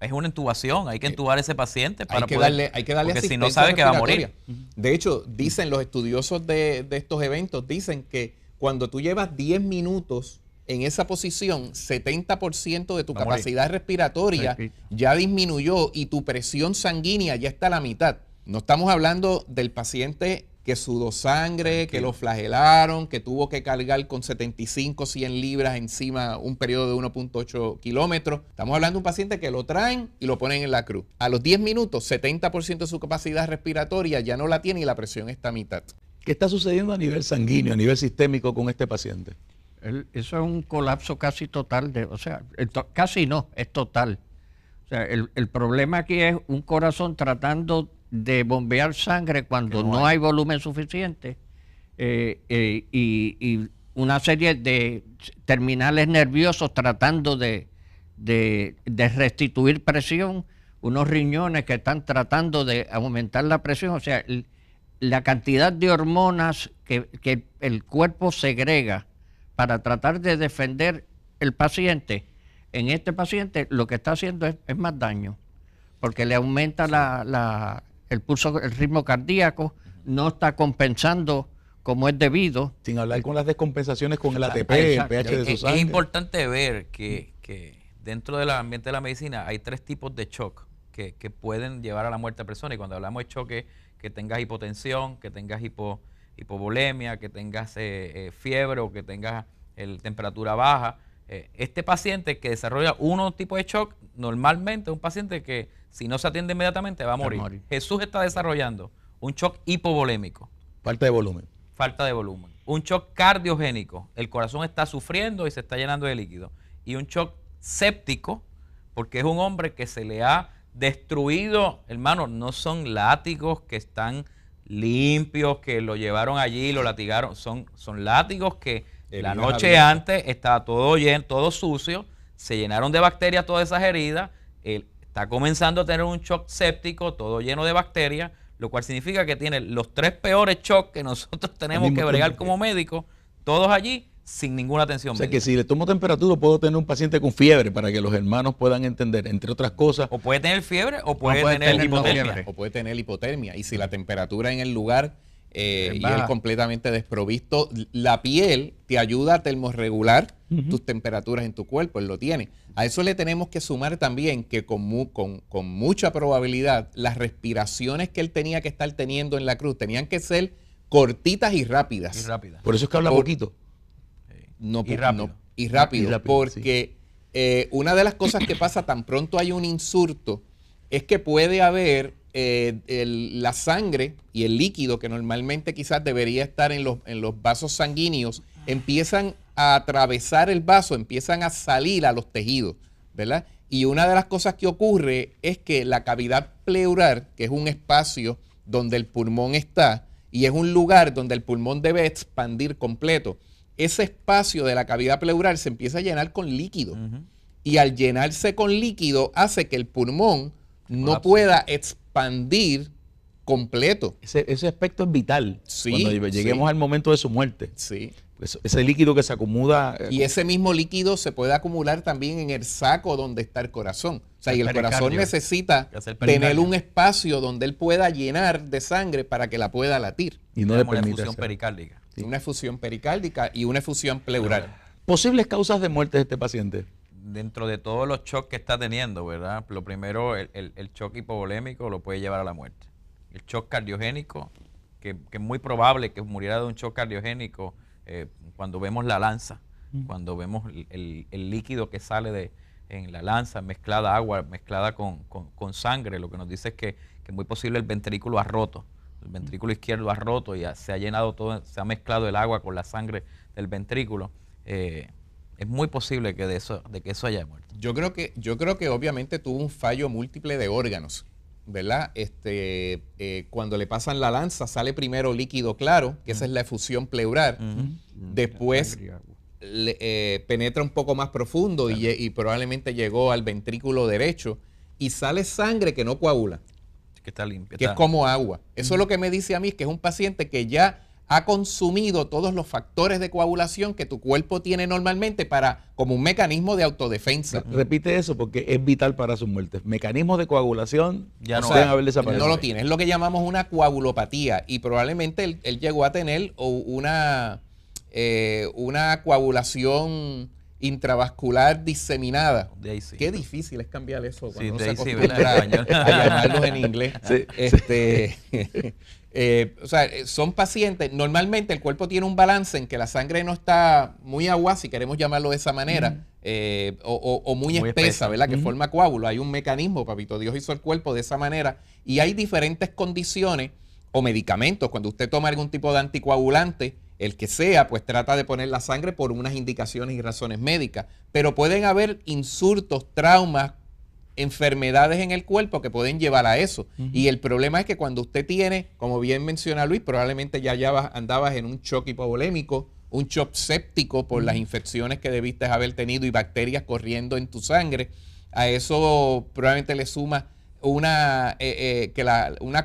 es una intubación, hay que intubar a ese paciente para darle porque si no sabe que va a morir. De hecho, dicen los estudiosos de estos eventos, dicen que cuando tú llevas 10 minutos en esa posición, 70% de tu capacidad respiratoria ya disminuyó y tu presión sanguínea ya está a la mitad. No estamos hablando del paciente que sudó sangre, que lo flagelaron, que tuvo que cargar con 75, 100 libras encima un periodo de 1.8 kilómetros. Estamos hablando de un paciente que lo traen y lo ponen en la cruz. A los 10 minutos, 70% de su capacidad respiratoria ya no la tiene y la presión está a mitad. ¿Qué está sucediendo a nivel sanguíneo, a nivel sistémico con este paciente? Eso es un colapso casi total, casi no, es total. O sea, el problema aquí es un corazón tratando de bombear sangre cuando no hay volumen suficiente y una serie de terminales nerviosos tratando de restituir presión, unos riñones que están tratando de aumentar la presión. O sea, la cantidad de hormonas que el cuerpo segrega para tratar de defender el paciente, en este paciente lo que está haciendo es más daño, porque le aumenta el pulso, el ritmo cardíaco, no está compensando como es debido. Sin hablar con las descompensaciones con el ATP, el pH de su sangre. Es importante ver que dentro del ambiente de la medicina hay 3 tipos de shock que pueden llevar a la muerte de personas. Y cuando hablamos de choque, que tengas hipotensión, que tengas hipovolemia, que tengas fiebre o que tengas temperatura baja. Este paciente que desarrolla uno tipo de shock, normalmente es un paciente que si no se atiende inmediatamente va a morir. Jesús está desarrollando un shock hipovolémico. Falta de volumen. Un shock cardiogénico. El corazón está sufriendo y se está llenando de líquido. Y un shock séptico, porque es un hombre que se le ha destruido, hermano, no son látigos que están limpios, que lo llevaron allí y lo latigaron. Son látigos que la noche antes estaba todo lleno, todo sucio, se llenaron de bacterias todas esas heridas, él está comenzando a tener un shock séptico, todo lleno de bacterias, lo cual significa que tiene los 3 peores shocks que nosotros tenemos que bregar como médicos, todos allí sin ninguna atención médica. O sea que si le tomo temperatura puedo tener un paciente con fiebre para que los hermanos puedan entender, entre otras cosas. O puede tener fiebre o puede tener hipotermia. O puede tener hipotermia. Y si la temperatura en el lugar y él completamente desprovisto, la piel te ayuda a termorregular tus temperaturas en tu cuerpo, él lo tiene. A eso le tenemos que sumar también que con mucha probabilidad las respiraciones que él tenía que estar teniendo en la cruz tenían que ser cortitas y rápidas. Por eso es que habla poquito. Y rápido, porque una de las cosas que pasa tan pronto hay un insurto es que puede haber la sangre y el líquido que normalmente quizás debería estar en los vasos sanguíneos empiezan a atravesar el vaso, empiezan a salir a los tejidos, ¿verdad? Y una de las cosas que ocurre es que la cavidad pleural, que es un espacio donde el pulmón está y es un lugar donde el pulmón debe expandir completo, ese espacio de la cavidad pleural se empieza a llenar con líquido. Y al llenarse con líquido hace que el pulmón no pueda expandir completo. Ese aspecto es vital Sí, cuando lleguemos al momento de su muerte. Sí. Ese líquido que se acumula. Y ese mismo líquido se puede acumular también en el saco donde está el corazón. O sea, y el corazón necesita tener un espacio donde él pueda llenar de sangre para que la pueda latir. Y no le una permite efusión pericárdica. Sí. Una efusión pericárdica y una efusión pleural. ¿Posibles causas de muerte de este paciente? Dentro de todos los shocks que está teniendo, ¿verdad? Lo primero, el shock hipovolémico lo puede llevar a la muerte. El shock cardiogénico, que es muy probable que muriera de un shock cardiogénico cuando vemos la lanza, cuando vemos el líquido que sale en la lanza, mezclada agua, mezclada con sangre, lo que nos dice es que es muy posible el ventrículo ha roto. El ventrículo izquierdo ha roto y se ha llenado todo, se ha mezclado el agua con la sangre del ventrículo. Es muy posible que que eso haya muerto. Yo creo que obviamente tuvo un fallo múltiple de órganos, ¿verdad? Cuando le pasan la lanza sale primero líquido claro, que esa es la efusión pleural. Después penetra un poco más profundo y probablemente llegó al ventrículo derecho y sale sangre que no coagula. Que está limpia. Que es como agua. Eso es lo que me dice a mí, que es un paciente que ya ha consumido todos los factores de coagulación que tu cuerpo tiene normalmente como un mecanismo de autodefensa. Repite eso porque es vital para su muerte. Mecanismos de coagulación ya no deben haber desaparecido. No lo tiene. Es lo que llamamos una coagulopatía y probablemente él llegó a tener una coagulación intravascular diseminada. De ahí sí. Qué difícil es cambiar eso cuando sí, uno se acostumbra a llamarlos en inglés. Sí. O sea, son pacientes, normalmente el cuerpo tiene un balance en que la sangre no está muy agua, si queremos llamarlo de esa manera, o muy espesa, ¿verdad? Que forma coágulo. Hay un mecanismo, papito Dios hizo el cuerpo de esa manera, y hay diferentes condiciones o medicamentos. Cuando usted toma algún tipo de anticoagulante, el que sea, pues trata de poner la sangre por unas indicaciones y razones médicas. Pero pueden haber insultos, traumas, enfermedades en el cuerpo que pueden llevar a eso. Y el problema es que cuando usted tiene, como bien menciona Luis, probablemente ya andabas en un shock hipovolémico, un shock séptico por las infecciones que debiste haber tenido y bacterias corriendo en tu sangre. A eso probablemente le suma una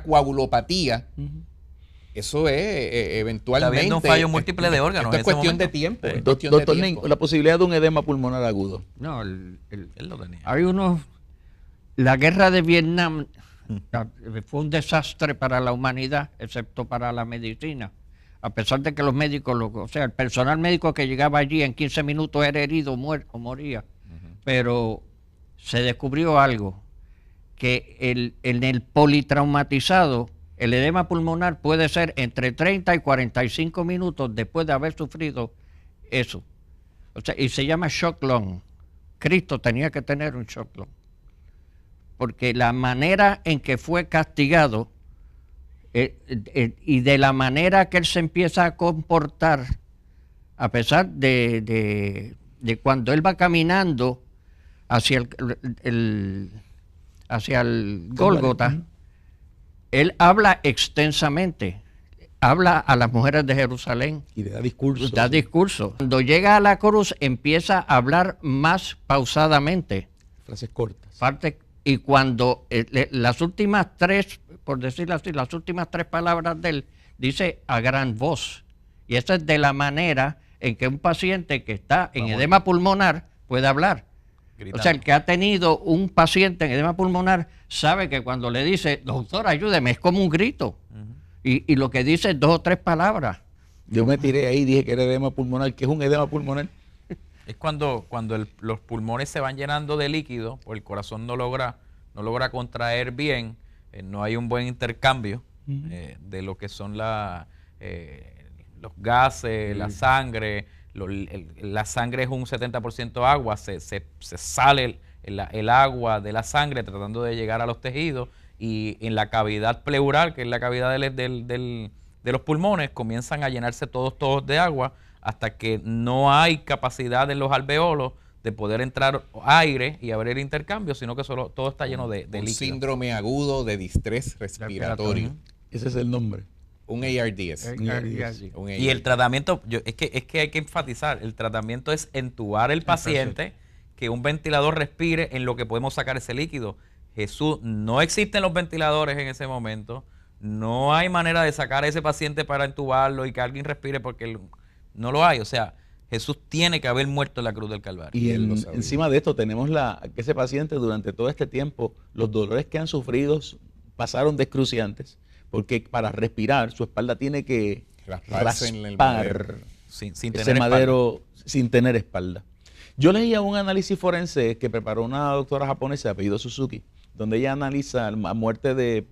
coagulopatía. Eso es eventualmente. Está viendo un fallo múltiple de órganos. Esto es cuestión de tiempo. Doctor Ning, la posibilidad de un edema pulmonar agudo. No, él lo tenía. Hay unos. La guerra de Vietnam fue un desastre para la humanidad, excepto para la medicina. A pesar de que los médicos, o sea, el personal médico que llegaba allí en 15 minutos era herido o moría. Pero se descubrió algo, que en el politraumatizado, el edema pulmonar puede ser entre 30 y 45 minutos después de haber sufrido eso. O sea, y se llama shock lung. Cristo tenía que tener un shock lung. Porque la manera en que fue castigado y de la manera que él se empieza a comportar, a pesar de cuando él va caminando hacia el Gólgota, él habla extensamente, habla a las mujeres de Jerusalén. Y le da discurso. Da discurso. Cuando llega a la cruz empieza a hablar más pausadamente. Frases cortas. Y cuando las últimas tres, por decirlo así, las últimas tres palabras de él, dice a gran voz. Y esa es de la manera en que un paciente que está en edema pulmonar puede hablar. Gritando. O sea, el que ha tenido un paciente en edema pulmonar sabe que cuando le dice, doctor, ayúdeme, es como un grito. Y lo que dice es 2 o 3 palabras. Yo me tiré ahí y dije que era edema pulmonar. ¿Qué es un edema pulmonar? Es cuando los pulmones se van llenando de líquido, o el corazón no logra contraer bien, no hay un buen intercambio de lo que son los gases, la sangre. La sangre es un 70% agua, se sale el agua de la sangre tratando de llegar a los tejidos y en la cavidad pleural, que es la cavidad de los pulmones, comienzan a llenarse todos de agua hasta que no hay capacidad en los alveolos de poder entrar aire y haber el intercambio, sino que solo todo está lleno de líquido. Síndrome agudo de distrés respiratorio. Ese es el nombre. Un ARDS. Y el tratamiento, es que hay que enfatizar, el tratamiento es entubar el paciente, que un ventilador respire en lo que podemos sacar ese líquido. Jesús, no existen los ventiladores en ese momento, no hay manera de sacar a ese paciente para entubarlo y que alguien respire porque no lo hay. O sea, Jesús tiene que haber muerto en la cruz del Calvario. Y encima de esto tenemos que ese paciente durante todo este tiempo, los dolores que han sufrido pasaron de excruciantes, porque para respirar su espalda tiene que raspar sin ese madero sin tener espalda. Yo leía un análisis forense que preparó una doctora japonesa de apellido Suzuki, donde ella analiza la muerte de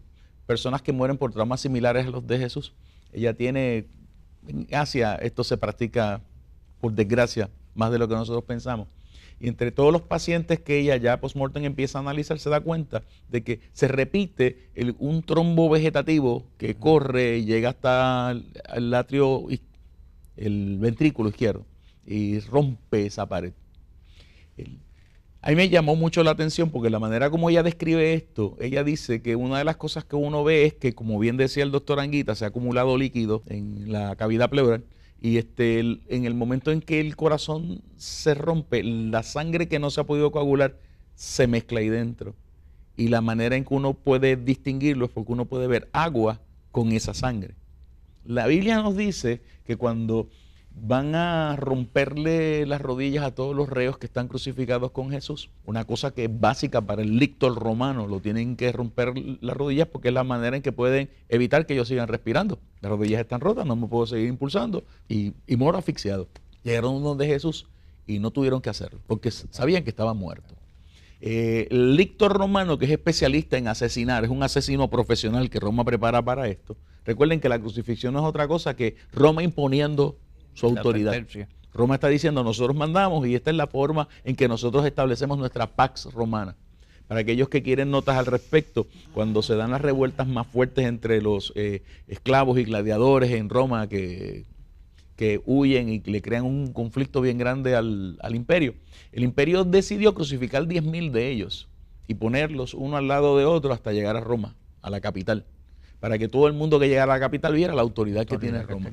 personas que mueren por traumas similares a los de Jesús. Ella tiene, en Asia esto se practica, por desgracia, más de lo que nosotros pensamos. Y entre todos los pacientes que ella ya post-mortem empieza a analizar, se da cuenta de que se repite un trombo vegetativo que corre y llega hasta el atrio, el ventrículo izquierdo, y rompe esa pared. A mí me llamó mucho la atención porque la manera como ella describe esto, ella dice que una de las cosas que uno ve es que, como bien decía el doctor Anguita, se ha acumulado líquido en la cavidad pleural. Y en el momento en que el corazón se rompe, la sangre que no se ha podido coagular se mezcla ahí dentro. Y la manera en que uno puede distinguirlo es porque uno puede ver agua con esa sangre. La Biblia nos dice que cuando van a romperle las rodillas a todos los reos que están crucificados con Jesús, una cosa que es básica para el lictor romano, lo tienen que romper las rodillas porque es la manera en que pueden evitar que ellos sigan respirando. Las rodillas están rotas, no me puedo seguir impulsando y muero asfixiado. Llegaron donde Jesús y no tuvieron que hacerlo porque sabían que estaba muerto. El lictor romano, que es especialista en asesinar, es un asesino profesional que Roma prepara para esto. Recuerden que la crucifixión no es otra cosa que Roma imponiendo su autoridad. Roma está diciendo, nosotros mandamos y esta es la forma en que nosotros establecemos nuestra pax romana. Para aquellos que quieren notas al respecto, cuando se dan las revueltas más fuertes entre los esclavos y gladiadores en Roma que huyen y le crean un conflicto bien grande al imperio, el imperio decidió crucificar 10.000 de ellos y ponerlos uno al lado de otro hasta llegar a Roma, a la capital, para que todo el mundo que llegara a la capital viera la autoridad que tiene Roma.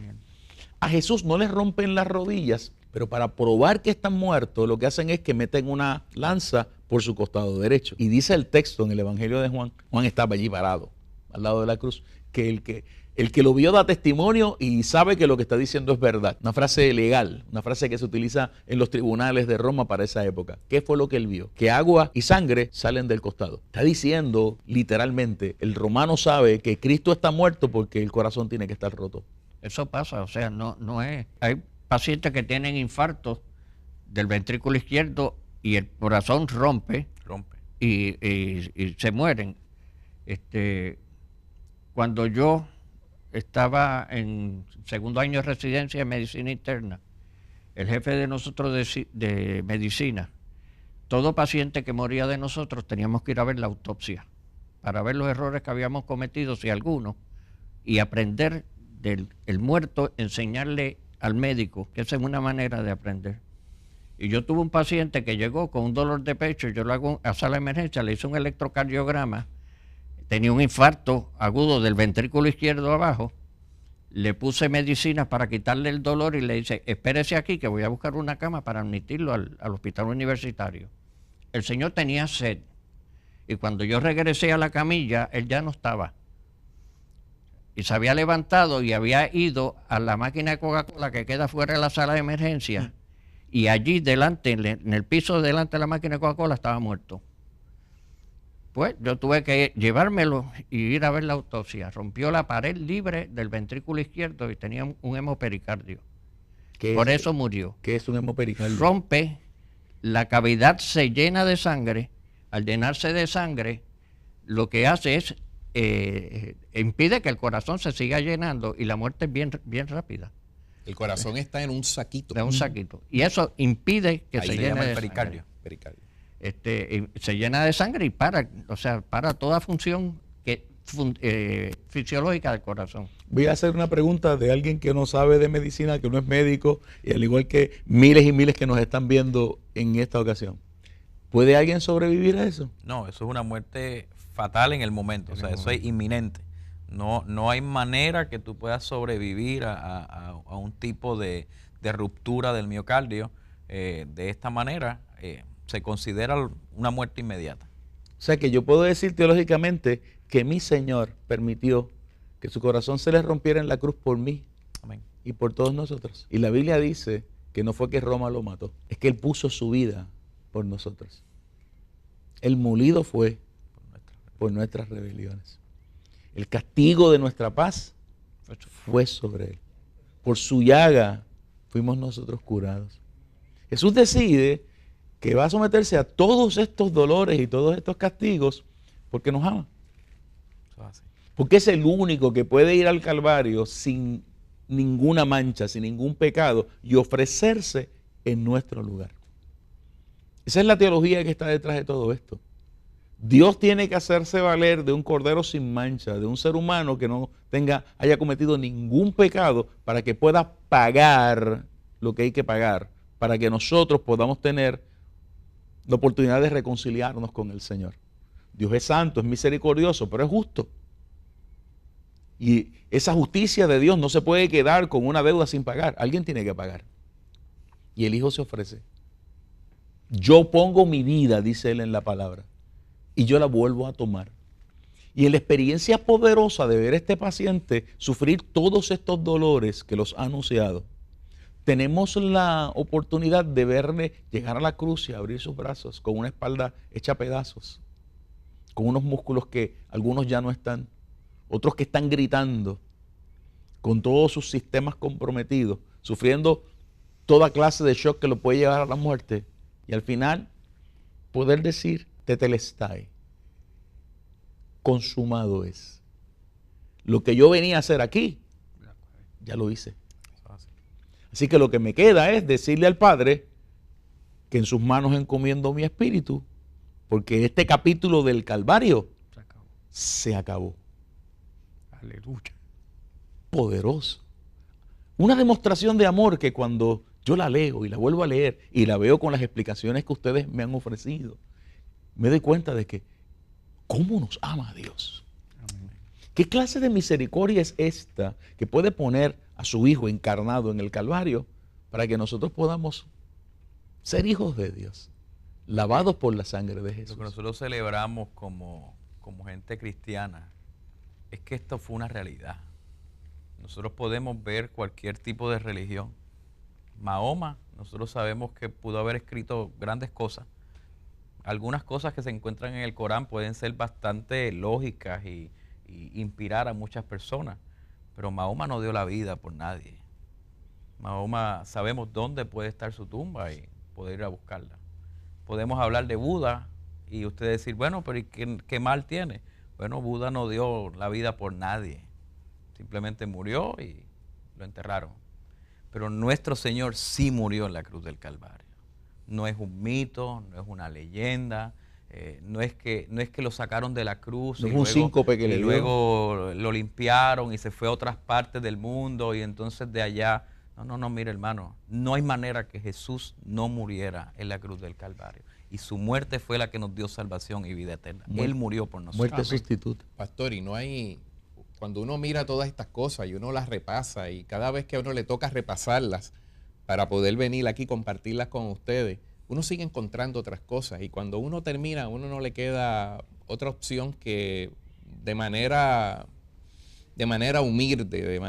A Jesús no le rompen las rodillas, pero para probar que están muertos, lo que hacen es que meten una lanza por su costado derecho. Y dice el texto en el Evangelio de Juan, Juan estaba allí parado, al lado de la cruz, que el que lo vio da testimonio y sabe que lo que está diciendo es verdad. Una frase legal, una frase que se utiliza en los tribunales de Roma para esa época. ¿Qué fue lo que él vio? Que agua y sangre salen del costado. Está diciendo literalmente, el romano sabe que Cristo está muerto porque el corazón tiene que estar roto. Eso pasa, o sea, no es. Hay pacientes que tienen infartos del ventrículo izquierdo y el corazón rompe. Y se mueren. Cuando yo estaba en segundo año de residencia en medicina interna, el jefe de nosotros de medicina, todo paciente que moría de nosotros teníamos que ir a ver la autopsia para ver los errores que habíamos cometido, si alguno, y aprender del muerto, enseñarle al médico, que esa es una manera de aprender. Y yo tuve un paciente que llegó con un dolor de pecho, yo lo hago a sala de emergencia, le hice un electrocardiograma, tenía un infarto agudo del ventrículo izquierdo abajo, le puse medicinas para quitarle el dolor y le dice, espérese aquí que voy a buscar una cama para admitirlo al hospital universitario. El señor tenía sed y cuando yo regresé a la camilla, él ya no estaba. Y se había levantado y había ido a la máquina de Coca-Cola que queda fuera de la sala de emergencia y allí delante, en el piso delante de la máquina de Coca-Cola, estaba muerto. Pues yo tuve que llevármelo y ir a ver la autopsia. Rompió la pared libre del ventrículo izquierdo y tenía un hemopericardio. Por eso murió. ¿Qué es un hemopericardio? Rompe, la cavidad se llena de sangre. Al llenarse de sangre, lo que hace es impide que el corazón se siga llenando y la muerte es bien rápida. El corazón está en un saquito. En un saquito. Y eso impide que se llene de pericardio. Se llena de sangre y para toda función fisiológica del corazón. Voy a hacer una pregunta de alguien que no sabe de medicina, que no es médico, y al igual que miles y miles que nos están viendo en esta ocasión. ¿Puede alguien sobrevivir a eso? No, eso es una muerte fatal en el momento, eso es inminente. No hay manera que tú puedas sobrevivir a un tipo de ruptura del miocardio. De esta manera se considera una muerte inmediata. O sea que yo puedo decir teológicamente que mi Señor permitió que su corazón se le rompiera en la cruz por mí. Amén. Y por todos nosotros. Y la Biblia dice que no fue que Roma lo mató, es que Él puso su vida por nosotros. El molido fue por nuestras rebeliones. El castigo de nuestra paz fue sobre Él. Por su llaga fuimos nosotros curados. Jesús decide que va a someterse a todos estos dolores y todos estos castigos porque nos ama. Porque es el único que puede ir al Calvario sin ninguna mancha, sin ningún pecado y ofrecerse en nuestro lugar. Esa es la teología que está detrás de todo esto. Dios tiene que hacerse valer de un cordero sin mancha, de un ser humano que no haya cometido ningún pecado para que pueda pagar lo que hay que pagar, para que nosotros podamos tener la oportunidad de reconciliarnos con el Señor. Dios es santo, es misericordioso, pero es justo. Y esa justicia de Dios no se puede quedar con una deuda sin pagar. Alguien tiene que pagar. Y el Hijo se ofrece. Yo pongo mi vida, dice Él en la palabra, y yo la vuelvo a tomar. Y en la experiencia poderosa de ver a este paciente sufrir todos estos dolores que los ha anunciado, tenemos la oportunidad de verle llegar a la cruz y abrir sus brazos con una espalda hecha a pedazos, con unos músculos que algunos ya no están, otros que están gritando, con todos sus sistemas comprometidos, sufriendo toda clase de shock que lo puede llevar a la muerte. Y al final, poder decir, tetelestai, consumado es. Lo que yo venía a hacer aquí, ya lo hice. Así que lo que me queda es decirle al Padre que en sus manos encomiendo mi espíritu, porque este capítulo del Calvario se acabó. Aleluya. Poderoso. Una demostración de amor que cuando yo la leo y la vuelvo a leer y la veo con las explicaciones que ustedes me han ofrecido, me doy cuenta de que cómo nos ama Dios. Amén. ¿Qué clase de misericordia es esta que puede poner a su Hijo encarnado en el Calvario para que nosotros podamos ser hijos de Dios, lavados por la sangre de Jesús? Lo que nosotros celebramos como gente cristiana es que esto fue una realidad. Nosotros podemos ver cualquier tipo de religión. Mahoma, nosotros sabemos que pudo haber escrito grandes cosas. Algunas cosas que se encuentran en el Corán pueden ser bastante lógicas y inspirar a muchas personas, pero Mahoma no dio la vida por nadie. Mahoma, sabemos dónde puede estar su tumba y poder ir a buscarla. Podemos hablar de Buda y usted decir, bueno, pero ¿qué mal tiene? Bueno, Buda no dio la vida por nadie. Simplemente murió y lo enterraron. Pero nuestro Señor sí murió en la cruz del Calvario. No es un mito, no es una leyenda, no es que lo sacaron de la cruz no y luego lo limpiaron y se fue a otras partes del mundo y entonces de allá. No, mire hermano, no hay manera que Jesús no muriera en la cruz del Calvario. Y su muerte fue la que nos dio salvación y vida eterna. Él murió por nosotros. Muerte sustituta. Pastor, y no hay... Cuando uno mira todas estas cosas y uno las repasa y cada vez que a uno le toca repasarlas para poder venir aquí y compartirlas con ustedes, uno sigue encontrando otras cosas y cuando uno termina, a uno no le queda otra opción que de manera humilde,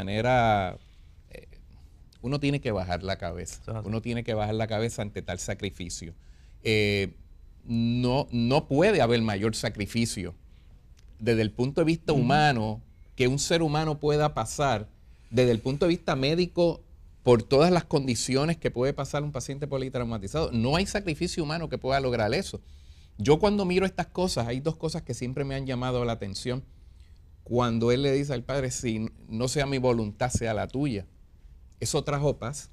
uno tiene que bajar la cabeza. Uno tiene que bajar la cabeza ante tal sacrificio. No puede haber mayor sacrificio desde el punto de vista humano que un ser humano pueda pasar desde el punto de vista médico por todas las condiciones que puede pasar un paciente politraumatizado. No hay sacrificio humano que pueda lograr eso. Yo cuando miro estas cosas, hay dos cosas que siempre me han llamado la atención. Cuando él le dice al Padre, si no sea mi voluntad, sea la tuya. Eso trajo paz.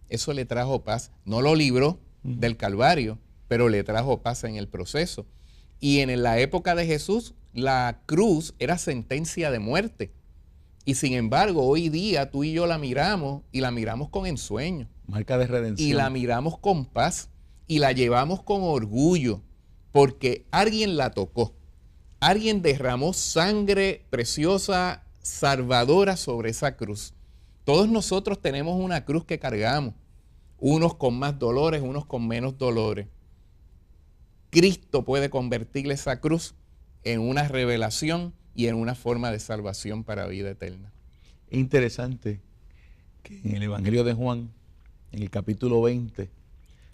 Eso le trajo paz. No lo libró del Calvario, pero le trajo paz en el proceso. Y en la época de Jesús, la cruz era sentencia de muerte. Y sin embargo, hoy día tú y yo la miramos y la miramos con ensueño. Marca de redención. Y la miramos con paz y la llevamos con orgullo porque alguien la tocó. Alguien derramó sangre preciosa, salvadora sobre esa cruz. Todos nosotros tenemos una cruz que cargamos. Unos con más dolores, unos con menos dolores. Cristo puede convertir esa cruz en una revelación y en una forma de salvación para vida eterna. Es interesante que en el Evangelio de Juan, en el capítulo 20,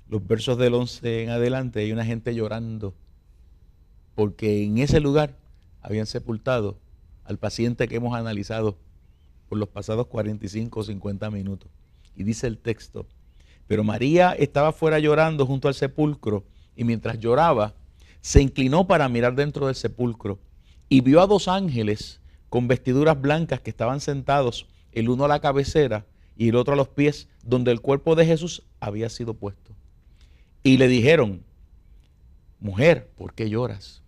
los versos del 11 en adelante, hay una gente llorando porque en ese lugar habían sepultado al paciente que hemos analizado por los pasados 45 o 50 minutos. Y dice el texto: pero María estaba fuera llorando junto al sepulcro, y mientras lloraba, se inclinó para mirar dentro del sepulcro, y vio a 2 ángeles con vestiduras blancas que estaban sentados, el uno a la cabecera y el otro a los pies, donde el cuerpo de Jesús había sido puesto. Y le dijeron: mujer, ¿por qué lloras?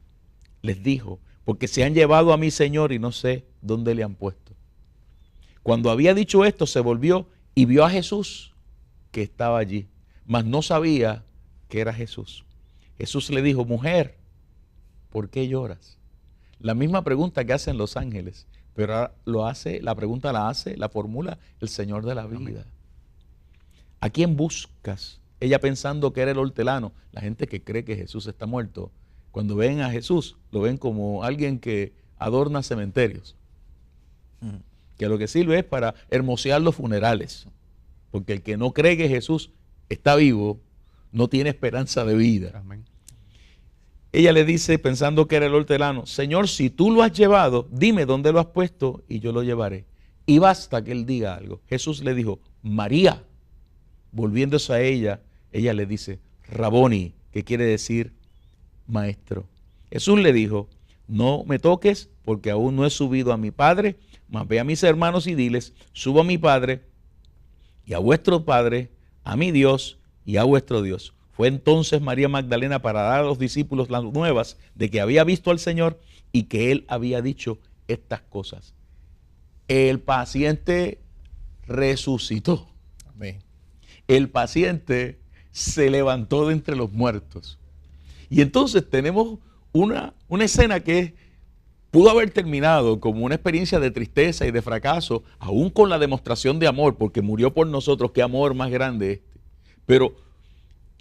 Les dijo: porque se han llevado a mi Señor y no sé dónde le han puesto. Cuando había dicho esto, se volvió y vio a Jesús que estaba allí, mas no sabía que era Jesús. Jesús le dijo: mujer, ¿por qué lloras? La misma pregunta que hacen los ángeles, pero ahora la formula el Señor de la vida. ¿A quién buscas? Ella pensando que era el hortelano. La gente que cree que Jesús está muerto, cuando ven a Jesús, lo ven como alguien que adorna cementerios. Que lo que sirve es para hermosear los funerales. Porque el que no cree que Jesús está vivo, no tiene esperanza de vida. Amén. Ella le dice, pensando que era el hortelano: Señor, si tú lo has llevado, dime dónde lo has puesto y yo lo llevaré. Y basta que él diga algo. Jesús le dijo: María. Volviéndose a ella, ella le dice: Raboni, que quiere decir maestro. Jesús le dijo: no me toques, porque aún no he subido a mi Padre, mas ve a mis hermanos y diles: subo a mi Padre y a vuestro Padre, a mi Dios y a vuestro Dios. Fue entonces María Magdalena para dar a los discípulos las nuevas de que había visto al Señor y que Él había dicho estas cosas. El paciente resucitó. Amén. El paciente se levantó de entre los muertos. Y entonces tenemos una escena que pudo haber terminado como una experiencia de tristeza y de fracaso, aún con la demostración de amor, porque murió por nosotros. Qué amor más grande este. Pero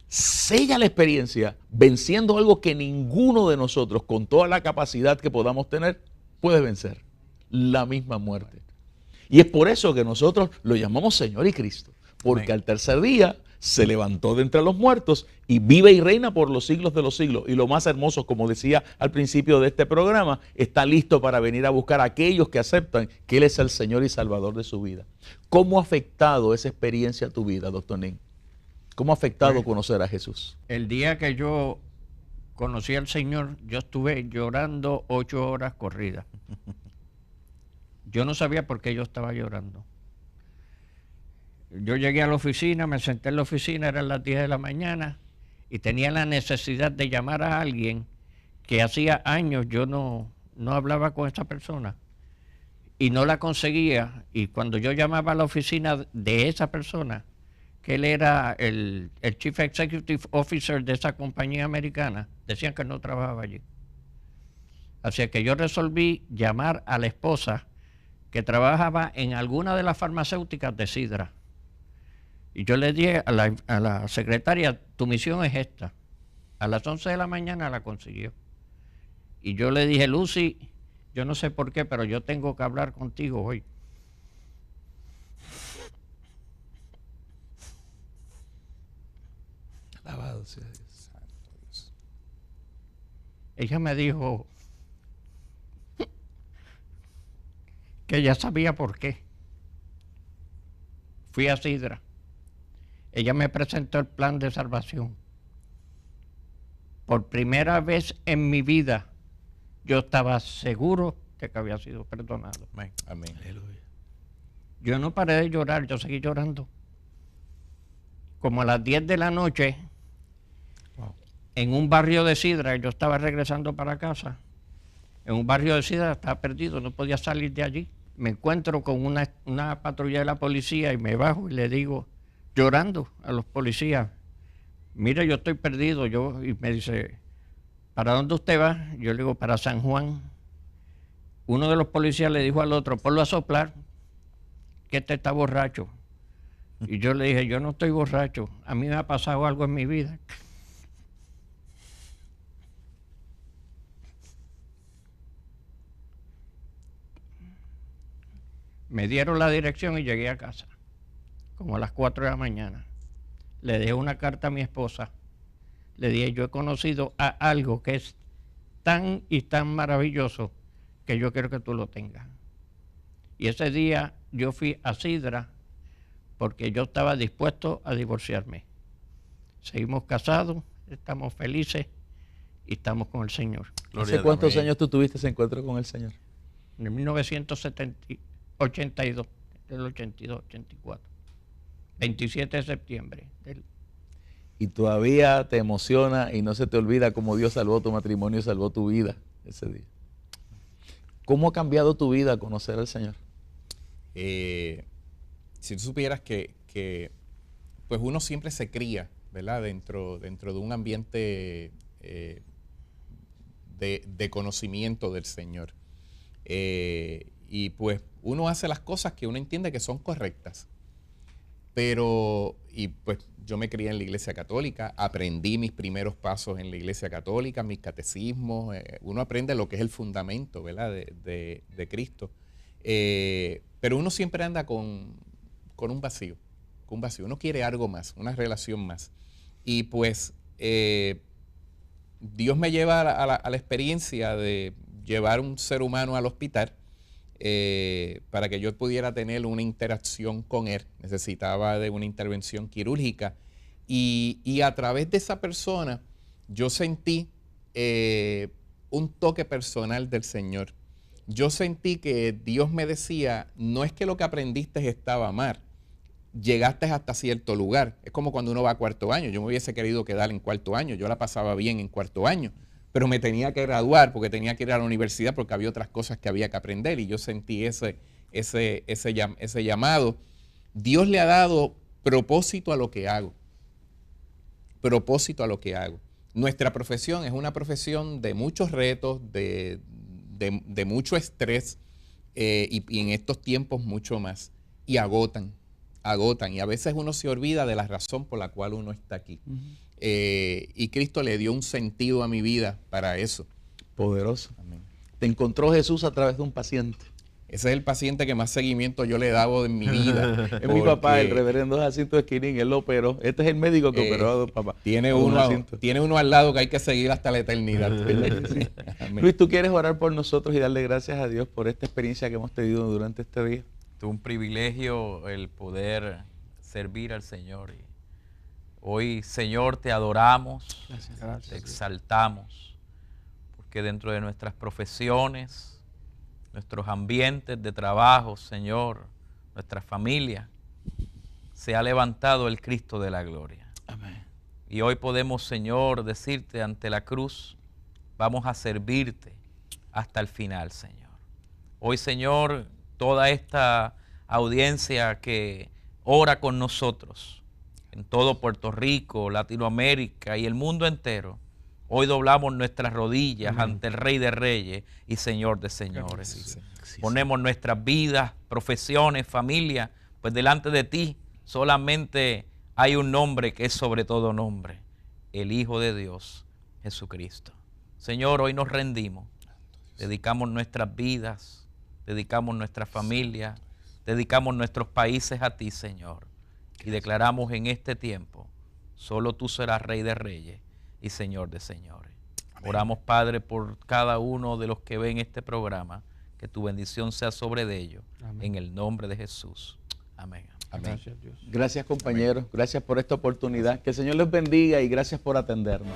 sella la experiencia venciendo algo que ninguno de nosotros, con toda la capacidad que podamos tener, puede vencer: la misma muerte. Y es por eso que nosotros lo llamamos Señor y Cristo, porque al tercer día se levantó de entre los muertos y vive y reina por los siglos de los siglos. Y lo más hermoso, como decía al principio de este programa, está listo para venir a buscar a aquellos que aceptan que Él es el Señor y Salvador de su vida. ¿Cómo ha afectado esa experiencia a tu vida, doctor Nin? ¿Cómo ha afectado conocer a Jesús? El día que yo conocí al Señor, yo estuve llorando 8 horas corridas. Yo no sabía por qué yo estaba llorando. Yo llegué a la oficina, me senté en la oficina, eran las 10 de la mañana, y tenía la necesidad de llamar a alguien que hacía años yo no hablaba con esa persona y no la conseguía. Y cuando yo llamaba a la oficina de esa persona, que él era el Chief Executive Officer de esa compañía americana, decían que no trabajaba allí. Así que yo resolví llamar a la esposa que trabajaba en alguna de las farmacéuticas de Sidra. Y yo le dije a la secretaria: tu misión es esta. A las 11 de la mañana la consiguió. Y yo le dije: Lucy, yo no sé por qué, pero yo tengo que hablar contigo hoy. Alabado sea Dios. Ella me dijo que ella sabía por qué. Fui a Sidra. Ella me presentó el plan de salvación. Por primera vez en mi vida, yo estaba seguro de que había sido perdonado. Amén. Amén. Aleluya. Yo no paré de llorar, yo seguí llorando. Como a las 10 de la noche, en un barrio de Sidra, yo estaba regresando para casa, en un barrio de Sidra estaba perdido, no podía salir de allí. Me encuentro con una patrulla de la policía y me bajo y le digo, llorando a los policías, mire, yo estoy perdido. Y me dice, ¿para dónde usted va? Yo le digo, para San Juan. Uno de los policías le dijo al otro, ponlo a soplar, que este está borracho. Y yo le dije, yo no estoy borracho, a mí me ha pasado algo en mi vida. Me dieron la dirección y llegué a casa, como a las 4 de la mañana. Le dejé una carta a mi esposa. Le dije, yo he conocido a algo que es tan y tan maravilloso que yo quiero que tú lo tengas. Y ese día yo fui a Sidra porque yo estaba dispuesto a divorciarme. Seguimos casados, estamos felices y estamos con el Señor. ¿Hace cuántos años tú tuviste ese encuentro con el Señor? En 1982, del 82, 84. 27 de septiembre. Y todavía te emociona y no se te olvida cómo Dios salvó tu matrimonio y salvó tu vida ese día. ¿Cómo ha cambiado tu vida conocer al Señor? Si tú supieras que pues uno siempre se cría, ¿verdad? Dentro de un ambiente de conocimiento del Señor. Y pues uno hace las cosas que uno entiende que son correctas. Pero, y pues yo me crié en la Iglesia Católica, aprendí mis primeros pasos en la Iglesia Católica, mis catecismos, uno aprende lo que es el fundamento, ¿verdad? de Cristo. Pero uno siempre anda con un vacío, uno quiere algo más, una relación más. Y pues Dios me lleva a la experiencia de llevar un ser humano al hospital para que yo pudiera tener una interacción con él. Necesitaba de una intervención quirúrgica y a través de esa persona yo sentí un toque personal del Señor. Yo sentí que Dios me decía, no es que lo que aprendiste estaba mal, llegaste hasta cierto lugar. Es como cuando uno va a cuarto año. Yo me hubiese querido quedar en cuarto año, yo la pasaba bien en cuarto año, pero me tenía que graduar porque tenía que ir a la universidad porque había otras cosas que había que aprender y yo sentí ese llamado. Dios le ha dado propósito a lo que hago. Propósito a lo que hago. Nuestra profesión es una profesión de muchos retos, de mucho estrés y en estos tiempos mucho más. Y agotan. Y a veces uno se olvida de la razón por la cual uno está aquí. Y Cristo le dio un sentido a mi vida para eso. Poderoso. Amén. Te encontró Jesús a través de un paciente. Ese es el paciente que más seguimiento yo le he dado en mi vida. Es mi papá, el reverendo Jacinto Esquinín, él lo operó. Este es el médico que operó a tu papá. Tiene uno al lado que hay que seguir hasta la eternidad. Sí. Luis, ¿tú quieres orar por nosotros y darle gracias a Dios por esta experiencia que hemos tenido durante este día? Es un privilegio el poder servir al Señor. Hoy, Señor, te adoramos, te exaltamos, porque dentro de nuestras profesiones, nuestros ambientes de trabajo, Señor, nuestra familia, se ha levantado el Cristo de la gloria. Amén. Y hoy podemos, Señor, decirte ante la cruz, vamos a servirte hasta el final, Señor. Hoy, Señor, toda esta audiencia que ora con nosotros, en todo Puerto Rico, Latinoamérica y el mundo entero, hoy doblamos nuestras rodillas ante el Rey de Reyes y Señor de Señores. Ponemos nuestras vidas, profesiones, familia, pues delante de ti solamente hay un nombre que es sobre todo nombre, el Hijo de Dios, Jesucristo. Señor, hoy nos rendimos, dedicamos nuestras vidas, dedicamos nuestra familia, dedicamos nuestros países a ti, Señor, y declaramos en este tiempo, solo tú serás Rey de Reyes y Señor de Señores. Amén. Oramos, Padre, por cada uno de los que ven este programa, que tu bendición sea sobre de ellos, en el nombre de Jesús. Amén. Amén. Gracias, Dios. Gracias, compañeros. Amén. Gracias por esta oportunidad. Que el Señor les bendiga y gracias por atendernos.